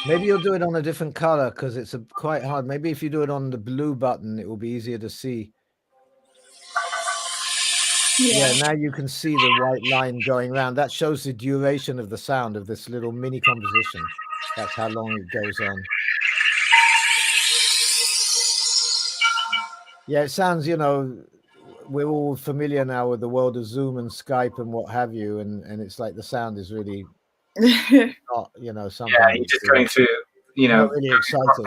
Speaker 3: Maybe you'll do it on a different color because it's quite hard. Maybe if you do it on the blue button, it will be easier to see. Yeah, now you can see the white line going around. That shows the duration of the sound of this little mini composition. That's how long it goes on. Yeah, it sounds, you know, we're all familiar now with the world of Zoom and Skype and what have you, and it's like the sound is really not, you know, something.
Speaker 2: Yeah, you're just going through, you know,
Speaker 3: really exciting.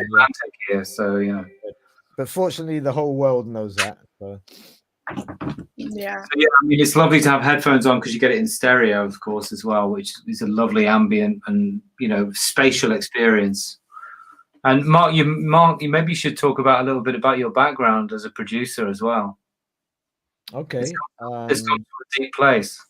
Speaker 2: Here, so you know.
Speaker 3: But fortunately, the whole world knows that. So.
Speaker 1: Yeah.
Speaker 2: So, yeah, I mean, it's lovely to have headphones on because you get it in stereo, of course, as well, which is a lovely ambient and, you know, spatial experience. And Mark, you maybe should talk about a little bit about your background as a producer as well.
Speaker 3: Okay.
Speaker 2: It's come to a deep place.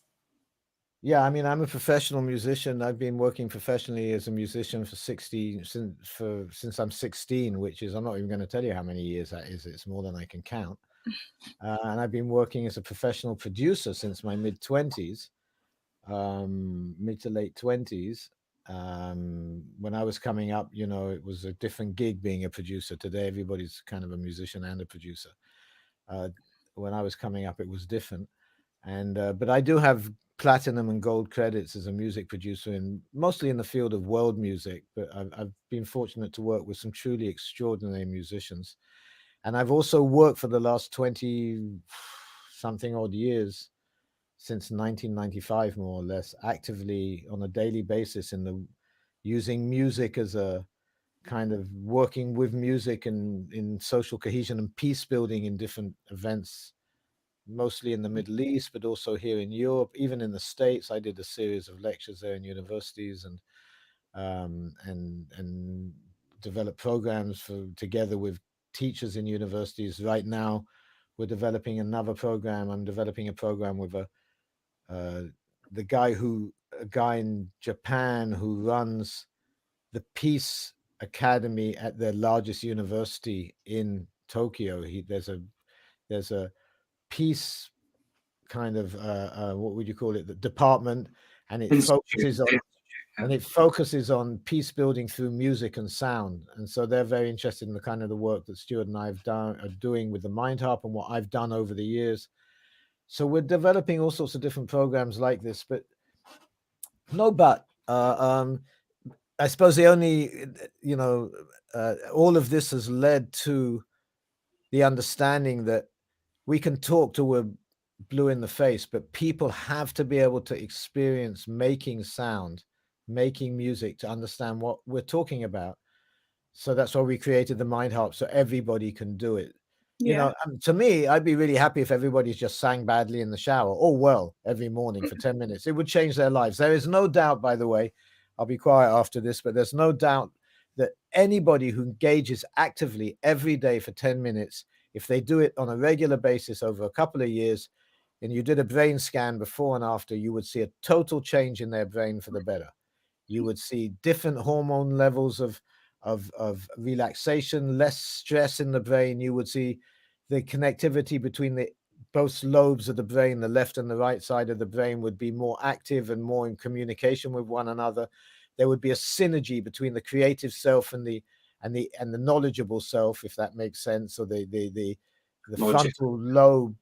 Speaker 3: Yeah, I mean, I'm a professional musician. I've been working professionally as a musician for since I'm 16, which is, I'm not even going to tell you how many years that is. It's more than I can count. And I've been working as a professional producer since my mid-20s, mid to late 20s. When I was coming up, you know, it was a different gig being a producer. Today, everybody's kind of a musician and a producer. When I was coming up, it was different. And but I do have platinum and gold credits as a music producer, mostly in the field of world music. But I've been fortunate to work with some truly extraordinary musicians. And I've also worked for the last 20-something odd years, since 1995, more or less, actively on a daily basis using music as a kind of working with music and in social cohesion and peace building in different events, mostly in the Middle East, but also here in Europe, even in the States. I did a series of lectures there in universities and developed programs together with teachers in universities. Right now, we're developing another program. I'm developing a program with a guy in Japan who runs the Peace Academy at their largest university in Tokyo. There's a peace kind of what would you call it? The department, and it focuses on peace building through music and sound. And so they're very interested in the kind of the work that Stewart and I are doing with the MindHarp and what I've done over the years. So we're developing all sorts of different programs like this, but I suppose the only, you know, all of this has led to the understanding that we can talk to blue in the face, but people have to be able to experience making sound, making music, to understand what we're talking about. So that's why we created the MindHarp, so everybody can do it. You
Speaker 1: Yeah.
Speaker 3: know, to me, I'd be really happy if everybody's just sang badly in the shower, or well, every morning for 10 minutes. It would change their lives. There is no doubt, by the way, I'll be quiet after this, but there's no doubt that anybody who engages actively every day for 10 minutes, if they do it on a regular basis over a couple of years, and you did a brain scan before and after, you would see a total change in their brain for the better. You would see different hormone levels of relaxation, less stress in the brain. You would see the connectivity between the both lobes of the brain, the left and the right side of the brain, would be more active and more in communication with one another. There would be a synergy between the creative self and the knowledgeable self, if that makes sense, or the frontal lobe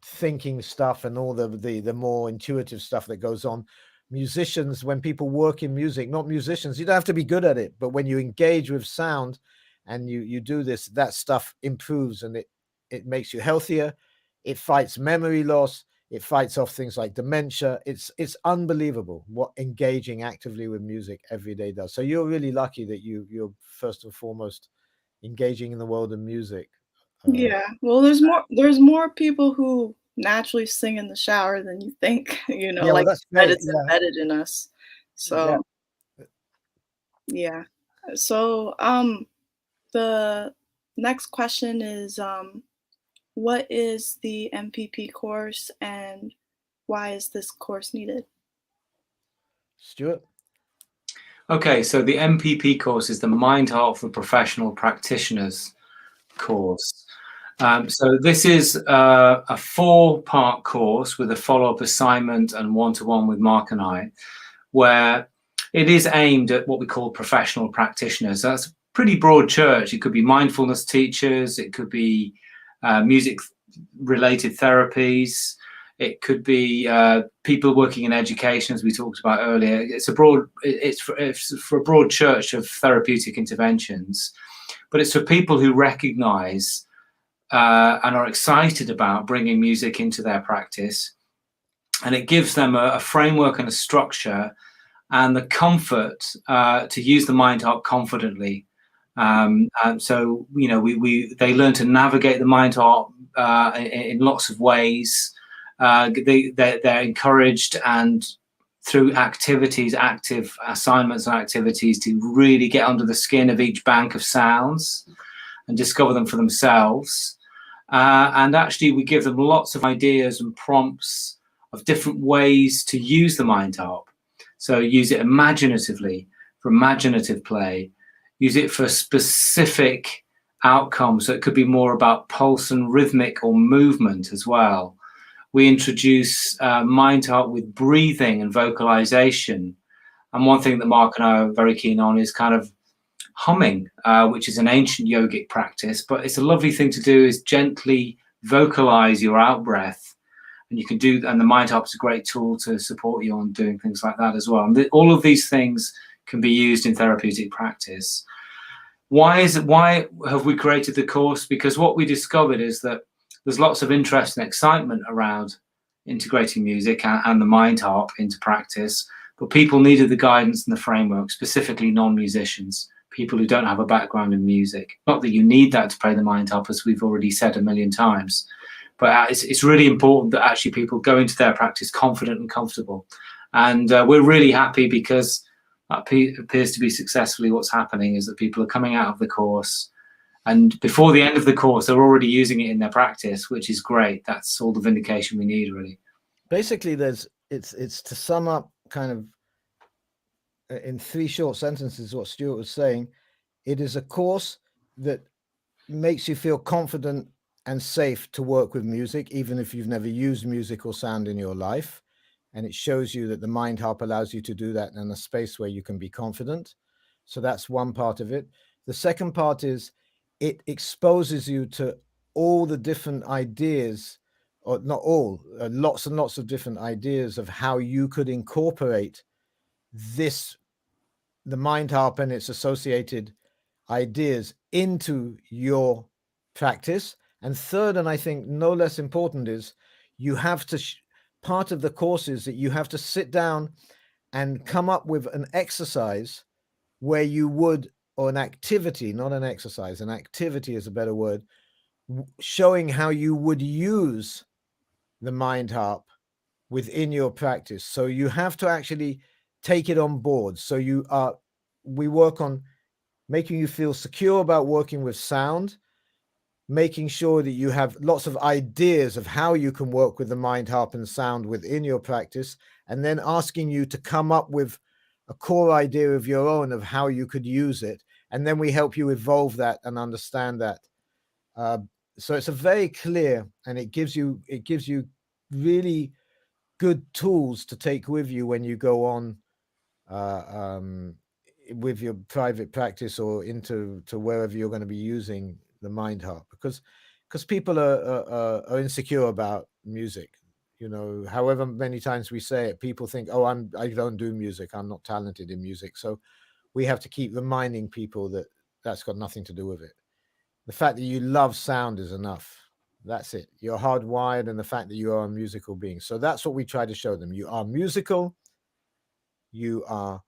Speaker 3: thinking stuff and all the more intuitive stuff that goes on. Musicians, when people work in music, not musicians, you don't have to be good at it, but when you engage with sound and you do this, that stuff improves, and it makes you healthier. It fights memory loss. It fights off things like dementia. It's unbelievable what engaging actively with music every day does. So you're really lucky that you're first and foremost engaging in the world of music.
Speaker 1: Yeah. Well, there's more people who naturally sing in the shower than you think, you know,
Speaker 3: Yeah, well,
Speaker 1: like
Speaker 3: that's
Speaker 1: that
Speaker 3: great.
Speaker 1: it's embedded in us.
Speaker 3: Yeah.
Speaker 1: So, yeah. So, the next question is, what is the MPP course and why is this course needed?
Speaker 3: Stuart?
Speaker 2: Okay, so the MPP course is the MindHarp for Professional Practitioners course. So this is a 4-part course with a follow-up assignment and one-to-one with Mark and I, where it is aimed at what we call professional practitioners. That's a pretty broad church. It could be mindfulness teachers, it could be music-related therapies, it could be people working in education, as we talked about earlier. It's for a broad church of therapeutic interventions, but it's for people who recognize and are excited about bringing music into their practice. And it gives them a framework and a structure and the comfort to use the MindHarp confidently. And so, you know, they learn to navigate the MindHarp in lots of ways. They're encouraged, and through active assignments and activities, to really get under the skin of each bank of sounds and discover them for themselves. And actually, we give them lots of ideas and prompts of different ways to use the MindHarp. So use it imaginatively, for imaginative play. Use it for specific outcomes. So it could be more about pulse and rhythmic or movement as well. We introduce MindHarp with breathing and vocalization. And one thing that Mark and I are very keen on is kind of humming, which is an ancient yogic practice, but it's a lovely thing to do, is gently vocalize your out breath. And you can do, and the MindHarp is a great tool to support you on doing things like that as well. And all of these things can be used in therapeutic practice. Why have we created the course? Because what we discovered is that there's lots of interest and excitement around integrating music and the MindHarp into practice, but people needed the guidance and the framework, specifically non-musicians, people who don't have a background in music. Not that you need that to play the MindHarp, as we've already said a million times, but it's really important that actually people go into their practice confident and comfortable. And we're really happy, because that appears to be successfully what's happening, is that people are coming out of the course, and before the end of the course, they're already using it in their practice, which is great. That's all the vindication we need, really.
Speaker 3: Basically, it's to sum up kind of in 3 short sentences what Stuart was saying. It is a course that makes you feel confident and safe to work with music, even if you've never used music or sound in your life. And it shows you that the MindHarp allows you to do that in a space where you can be confident. So that's one part of it. The second part is it exposes you to all the different ideas, or not all, lots and lots of different ideas of how you could incorporate the MindHarp and its associated ideas into your practice. And third, and I think no less important, is you have to, part of the course is that you have to sit down and come up with an exercise where you would, or an activity, not an exercise, an activity is a better word, showing how you would use the MindHarp within your practice. So you have to actually take it on board. So we work on making you feel secure about working with sound, making sure that you have lots of ideas of how you can work with the MindHarp and sound within your practice, and then asking you to come up with a core idea of your own of how you could use it. And then we help you evolve that and understand that. So it's a very clear, and it gives you really good tools to take with you when you go on with your private practice or into wherever you're going to be using the MindHarp, because people are insecure about music. You know, however many times we say it, people think, oh, I don't do music, I'm not talented in music. So we have to keep reminding people that that's got nothing to do with it. The fact that you love sound is enough. That's it. You're hardwired, and the fact that you are a musical being. So that's what we try to show them. You are musical. You are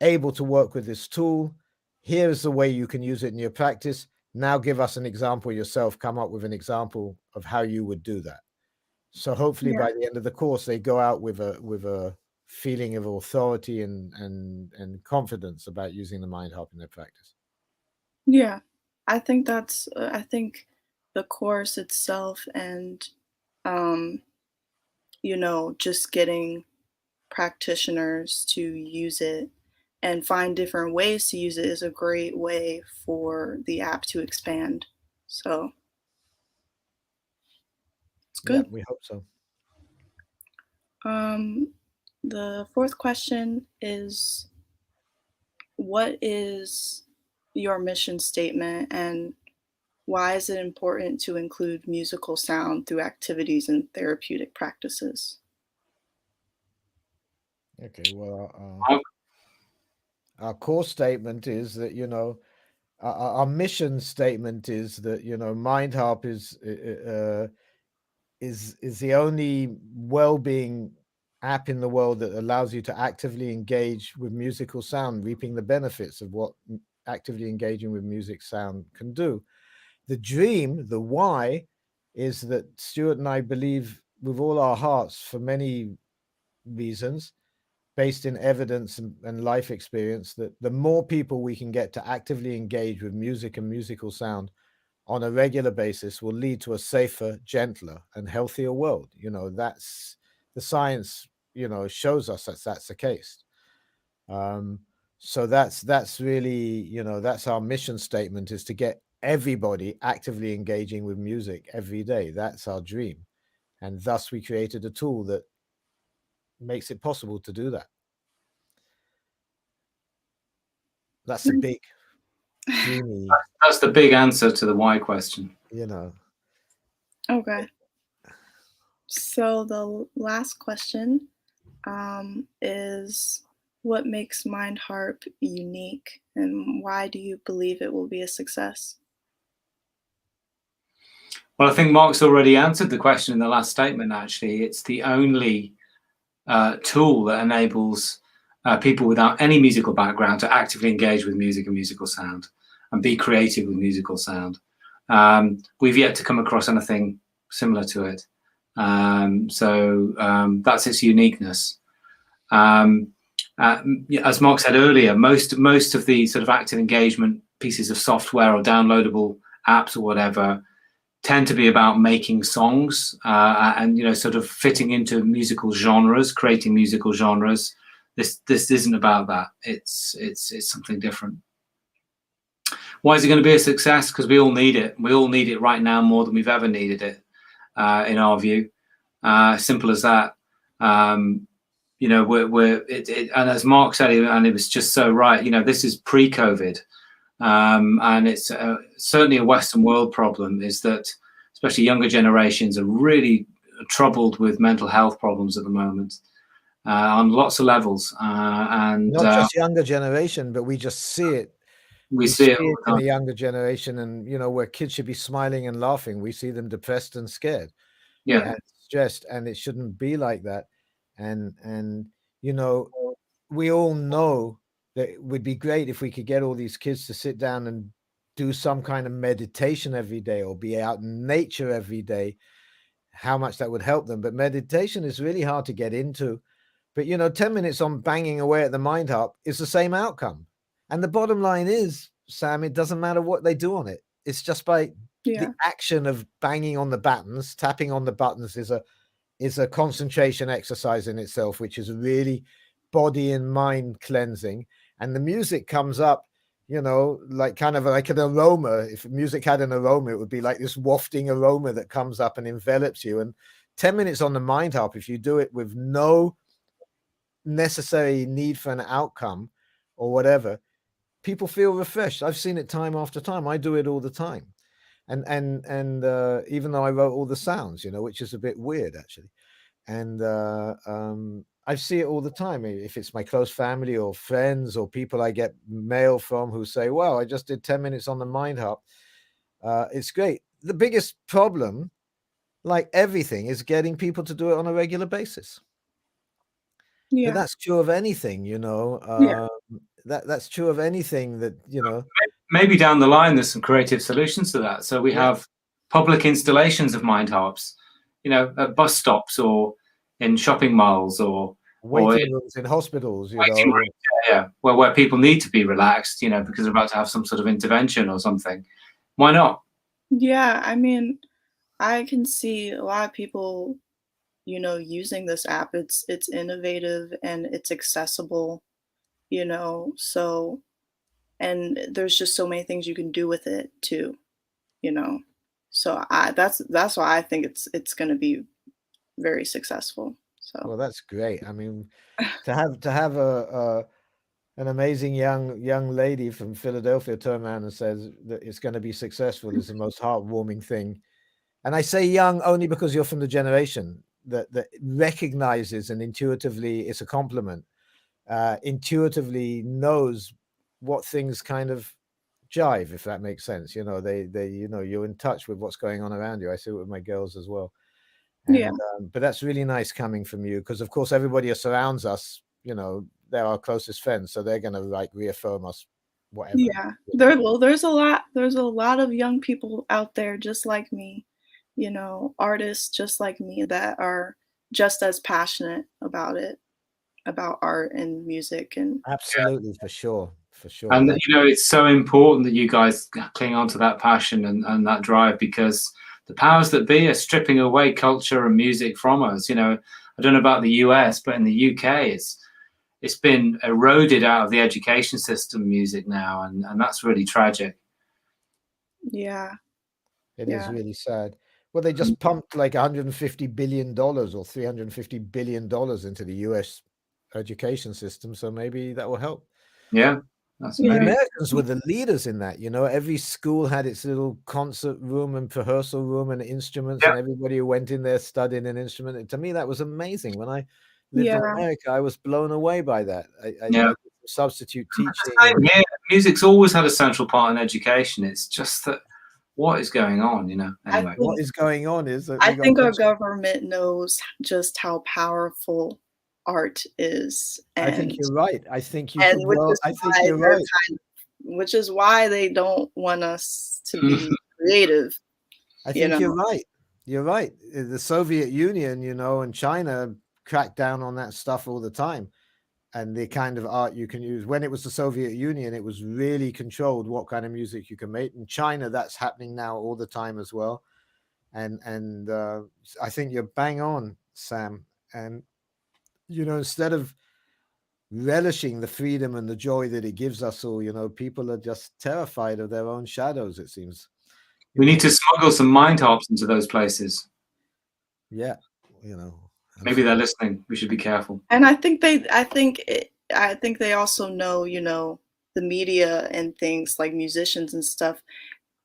Speaker 3: able to work with this tool. Here's the way you can use it in your practice. Now give us an example yourself. Come up with an example of how you would do that. So hopefully by the end of the course, they go out with a feeling of authority and confidence about using the MindHarp in their practice.
Speaker 1: Yeah, I think that's, I think the course itself and, you know, just getting practitioners to use it and find different ways to use it is a great way for the app to expand. So it's good.
Speaker 3: Yeah, we hope so.
Speaker 1: The fourth question is, what is your mission statement and why is it important to include musical sound through activities and therapeutic practices?
Speaker 3: Okay, well, our core statement is that, you know, our mission statement is that, you know, MindHarp is the only well-being app in the world that allows you to actively engage with musical sound, reaping the benefits of what actively engaging with music sound can do. The dream, the why, is that Stewart and I believe with all our hearts, for many reasons, based in evidence and life experience, that the more people we can get to actively engage with music and musical sound on a regular basis will lead to a safer, gentler, and healthier world. You know, that's the science, you know, shows us that that's the case. So that's really, you know, that's our mission statement, is to get everybody actively engaging with music every day. That's our dream. And thus we created a tool that makes it possible to do that. That's a big, dreamy.
Speaker 2: That's the big answer to the why question.
Speaker 3: You know.
Speaker 1: Okay. So the last question is, what makes MindHarp unique and why do you believe it will be a success?
Speaker 2: Well, I think Mark's already answered the question in the last statement, actually. It's the only tool that enables people without any musical background to actively engage with music and musical sound and be creative with musical sound. We've yet to come across anything similar to it. So that's its uniqueness. As Mark said earlier, most of the sort of active engagement pieces of software or downloadable apps or whatever tend to be about making songs and, you know, sort of fitting into musical genres, creating musical genres. This isn't about that. It's something different. Why is it going to be a success? Because we all need it. We all need it right now more than we've ever needed it, in our view. Simple as that. You know, and as Mark said, and it was just so right, you know, this is pre-COVID. And it's certainly a Western world problem, is that especially younger generations are really troubled with mental health problems at the moment on lots of levels. And
Speaker 3: not just younger generation, but we just see it.
Speaker 2: We see it
Speaker 3: in the younger generation, and, you know, where kids should be smiling and laughing, we see them depressed and scared.
Speaker 2: Yeah.
Speaker 3: And stressed, and it shouldn't be like that. And you know, we all know that it would be great if we could get all these kids to sit down and do some kind of meditation every day, or be out in nature every day, how much that would help them. But meditation is really hard to get into. But, you know, 10 minutes on banging away at the MindHarp is the same outcome. And the bottom line is, Sam, it doesn't matter what they do on it. It's just by the action of banging on the buttons, tapping on the buttons is a concentration exercise in itself, which is really body and mind cleansing. And the music comes up, you know, like kind of like an aroma. If music had an aroma, it would be like this wafting aroma that comes up and envelops you. And 10 minutes on the MindHarp, if you do it with no necessary need for an outcome or whatever, people feel refreshed. I've seen it time after time. I do it all the time. And even though I wrote all the sounds, you know, which is a bit weird actually. And I see it all the time. If it's my close family or friends or people I get mail from who say, well, I just did 10 minutes on the MindHarp. It's great. The biggest problem, like everything, is getting people to do it on a regular basis.
Speaker 1: Yeah.
Speaker 3: But that's true of anything, you know. That's true of anything that, you know.
Speaker 2: Maybe down the line there's some creative solutions to that. So we have public installations of MindHarps, you know, at bus stops or in shopping malls or
Speaker 3: waiting rooms in hospitals, you know.
Speaker 2: Rooms, where people need to be relaxed, you know, because they're about to have some sort of intervention or something. Why not?
Speaker 1: Yeah, I mean, I can see a lot of people, you know, using this app. It's innovative and it's accessible, you know, so, and there's just so many things you can do with it too, you know. So that's why I think it's going to be very successful. So
Speaker 3: well, that's great. I mean, to have an amazing young lady from Philadelphia turn around and says that it's going to be successful is the most heartwarming thing. And I say young only because you're from the generation that recognizes and intuitively, it's a compliment, intuitively knows what things kind of jive, if that makes sense. You know, they you know, you're in touch with what's going on around you. I see it with my girls as well. And, but that's really nice coming from you, because of course everybody surrounds us, you know, they're our closest friends, so they're going to like reaffirm us, whatever.
Speaker 1: There's a lot of young people out there just like me, you know, artists just like me that are just as passionate about it, about art and music. And
Speaker 3: absolutely, for sure.
Speaker 2: And you know, it's so important that you guys cling on to that passion and that drive, because the powers that be are stripping away culture and music from us. You know, I don't know about the US, but in the UK, it's been eroded out of the education system, music now, and that's really tragic.
Speaker 1: Yeah.
Speaker 3: It is really sad. Well, they just pumped like $150 billion or $350 billion into the US education system, so maybe that will help.
Speaker 2: Yeah. That's
Speaker 3: the Americans were the leaders in that, you know. Every school had its little concert room and rehearsal room and instruments, and everybody who went in there studying an instrument. And to me, that was amazing. When I lived in America, I was blown away by that. I did substitute teaching.
Speaker 2: Music's always had a central part in education. It's just that what is going on, you know? Anyway,
Speaker 3: what is going on is that
Speaker 1: I think our government knows just how powerful art is. And,
Speaker 3: I think you're right. I think you're right.
Speaker 1: Which is why they don't want us to be creative.
Speaker 3: I think you're right. You're right. The Soviet Union, you know, and China cracked down on that stuff all the time. And the kind of art you can use. When it was the Soviet Union, it was really controlled what kind of music you can make. In China, that's happening now all the time as well. And I think you're bang on, Sam. And you know, instead of relishing the freedom and the joy that it gives us all, you know, people are just terrified of their own shadows, it seems.
Speaker 2: We need to smuggle some MindHarps into those places.
Speaker 3: Yeah, you know.
Speaker 2: Maybe they're listening. We should be careful.
Speaker 1: And I think they also know, you know, the media and things like musicians and stuff.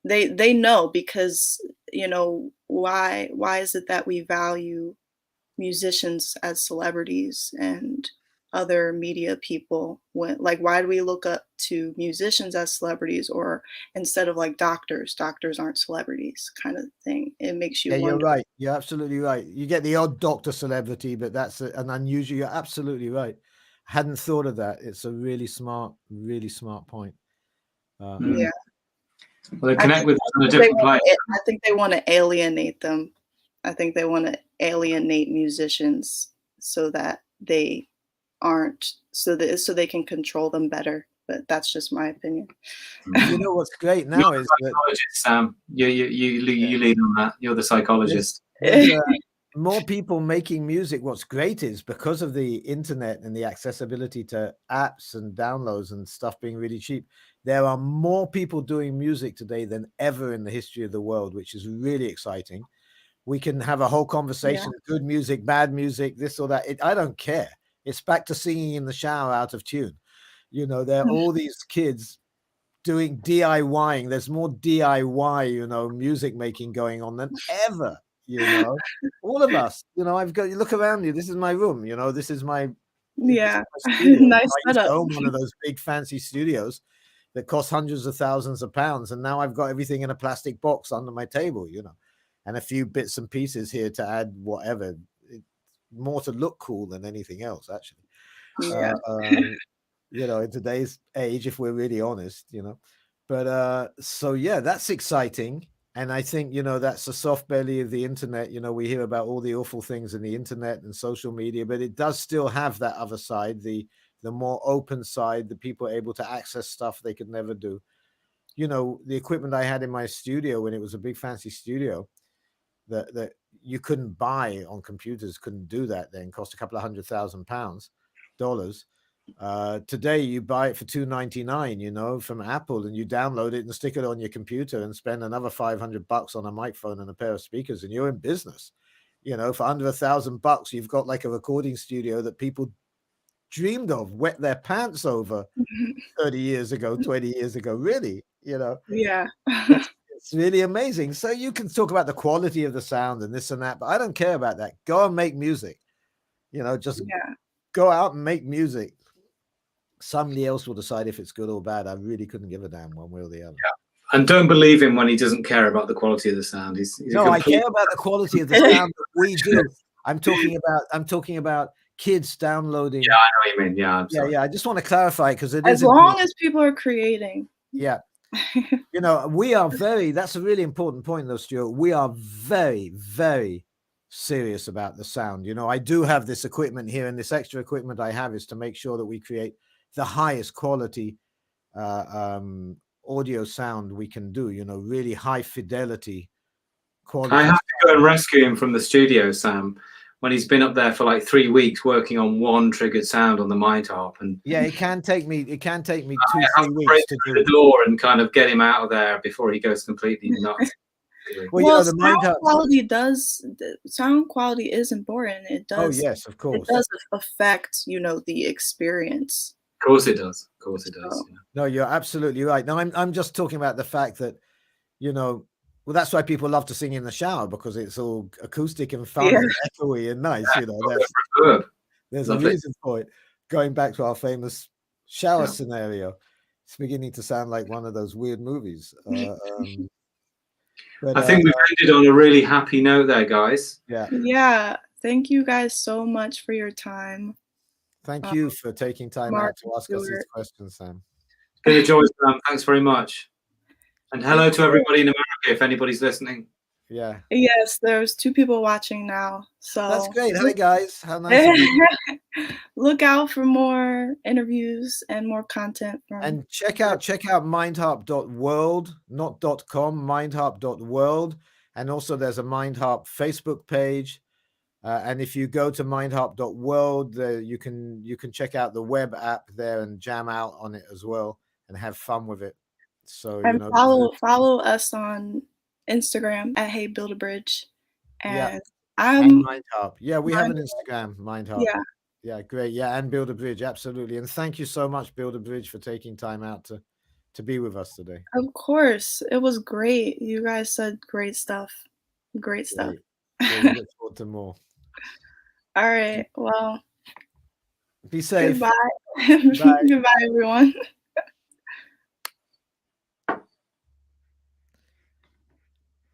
Speaker 1: They know, because, you know, why is it that we value musicians as celebrities? And other media people when, like, why do we look up to musicians as celebrities, or instead of like doctors aren't celebrities kind of thing. It makes you
Speaker 3: Yeah, you're
Speaker 1: wonder.
Speaker 3: right. You're absolutely right. You get the odd doctor celebrity, but that's an unusual. You're absolutely right. Hadn't thought of that. It's a really smart point.
Speaker 1: Yeah.
Speaker 2: Well, they
Speaker 1: I
Speaker 2: connect
Speaker 1: think,
Speaker 2: with us on a different plane.
Speaker 1: I think they want to alienate them. I think they want to alienate musicians so that they aren't, so they can control them better. But that's just my opinion.
Speaker 3: You know what's great now is that
Speaker 2: Sam, you lead on that. You're the psychologist.
Speaker 3: there's more people making music. What's great is because of the internet and the accessibility to apps and downloads and stuff being really cheap, there are more people doing music today than ever in the history of the world, which is really exciting. We can have a whole conversation, good music, bad music, this or that. I don't care. It's back to singing in the shower out of tune. You know, there are all these kids doing DIYing. There's more DIY, you know, music making going on than ever, you know. All of us, you know, I've got, you look around you, this is my room, you know, this is my,
Speaker 1: Yeah.
Speaker 3: studio.
Speaker 1: Nice
Speaker 3: I used to
Speaker 1: setup.
Speaker 3: own one of those big fancy studios that cost hundreds of thousands of pounds, and now I've got everything in a plastic box under my table, you know, and a few bits and pieces here to add whatever. It's more to look cool than anything else, actually.
Speaker 1: Yeah.
Speaker 3: You know, in today's age, if we're really honest, you know. But so yeah, that's exciting. And I think, you know, that's the soft belly of the internet. You know, we hear about all the awful things in the internet and social media, but it does still have that other side, the more open side, the people are able to access stuff they could never do. You know, the equipment I had in my studio when it was a big fancy studio that you couldn't buy on computers, couldn't do that then, cost a couple of $100,000. Today you buy it for $299, you know, from Apple, and you download it and stick it on your computer and spend another $500 on a microphone and a pair of speakers, and you're in business. You know, for under $1,000, you've got like a recording studio that people dreamed of, wet their pants over 30 years ago, 20 years ago, really, you know.
Speaker 1: Yeah.
Speaker 3: It's really amazing. So you can talk about the quality of the sound and this and that, but I don't care about that. Go and make music, you know, just go out and make music. Somebody else will decide if it's good or bad. I really couldn't give a damn one way or the other.
Speaker 2: Yeah. And don't believe him when he doesn't care about the quality of the sound. He's
Speaker 3: no, I care about the quality of the sound that we do. I'm talking about kids downloading.
Speaker 2: Yeah, I know what you mean. Yeah,
Speaker 3: yeah. I just want to clarify because it
Speaker 1: as long as people are creating.
Speaker 3: Yeah. You know, we are that's a really important point though, Stuart. We are very, very serious about the sound. You know, I do have this equipment here, and this extra equipment I have is to make sure that we create the highest quality audio sound we can do, you know, really high fidelity quality.
Speaker 2: I have to go and rescue him from the studio, Sam, when he's been up there for like 3 weeks working on one triggered sound on the MindHarp. And
Speaker 3: yeah, it can take me 2-3
Speaker 2: weeks to do the door and kind of get him out of there before he goes completely nuts.
Speaker 3: Well, you know, the
Speaker 1: sound quality is important. It does.
Speaker 3: Oh yes, of course.
Speaker 1: It does affect, you know, the experience.
Speaker 2: Of course it does. Of course it does. Yeah.
Speaker 3: No, you're absolutely right. No, I'm just talking about the fact that, you know, well, that's why people love to sing in the shower, because it's all acoustic and fun and echoey and nice. You know, there's a reason for it. Going back to our famous shower scenario, it's beginning to sound like one of those weird movies.
Speaker 2: But I think we've ended on a really happy note there, guys.
Speaker 1: Yeah. Thank you guys so much for your time.
Speaker 3: Thank you for taking time out to ask us these questions, Sam.
Speaker 2: It's been a joy, Sam. Thanks very much. And hello to everybody in America, if anybody's listening.
Speaker 3: Yeah.
Speaker 1: Yes, there's 2 people watching now. So
Speaker 3: that's great. Hi guys. How nice of you.
Speaker 1: Look out for more interviews and more content from.
Speaker 3: And check out mindharp.world, not .com, mindharp.world. And also there's a MindHarp Facebook page. And if you go to mindharp.world, you can check out the web app there and jam out on it as well and have fun with it. So
Speaker 1: and
Speaker 3: you know,
Speaker 1: follow us on Instagram at Hey BuildaBridge, and
Speaker 3: and MindHarp. Yeah, we have an Instagram, MindHarp. Yeah, great. Yeah, and BuildaBridge, absolutely. And thank you so much, BuildaBridge, for taking time out to be with us today.
Speaker 1: Of course, it was great. You guys said great stuff. Great stuff.
Speaker 3: Well, we look forward to more.
Speaker 1: All right. Well,
Speaker 3: Be safe.
Speaker 1: Goodbye.
Speaker 3: Bye.
Speaker 1: Goodbye, everyone.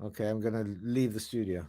Speaker 3: Okay, I'm going to leave the studio.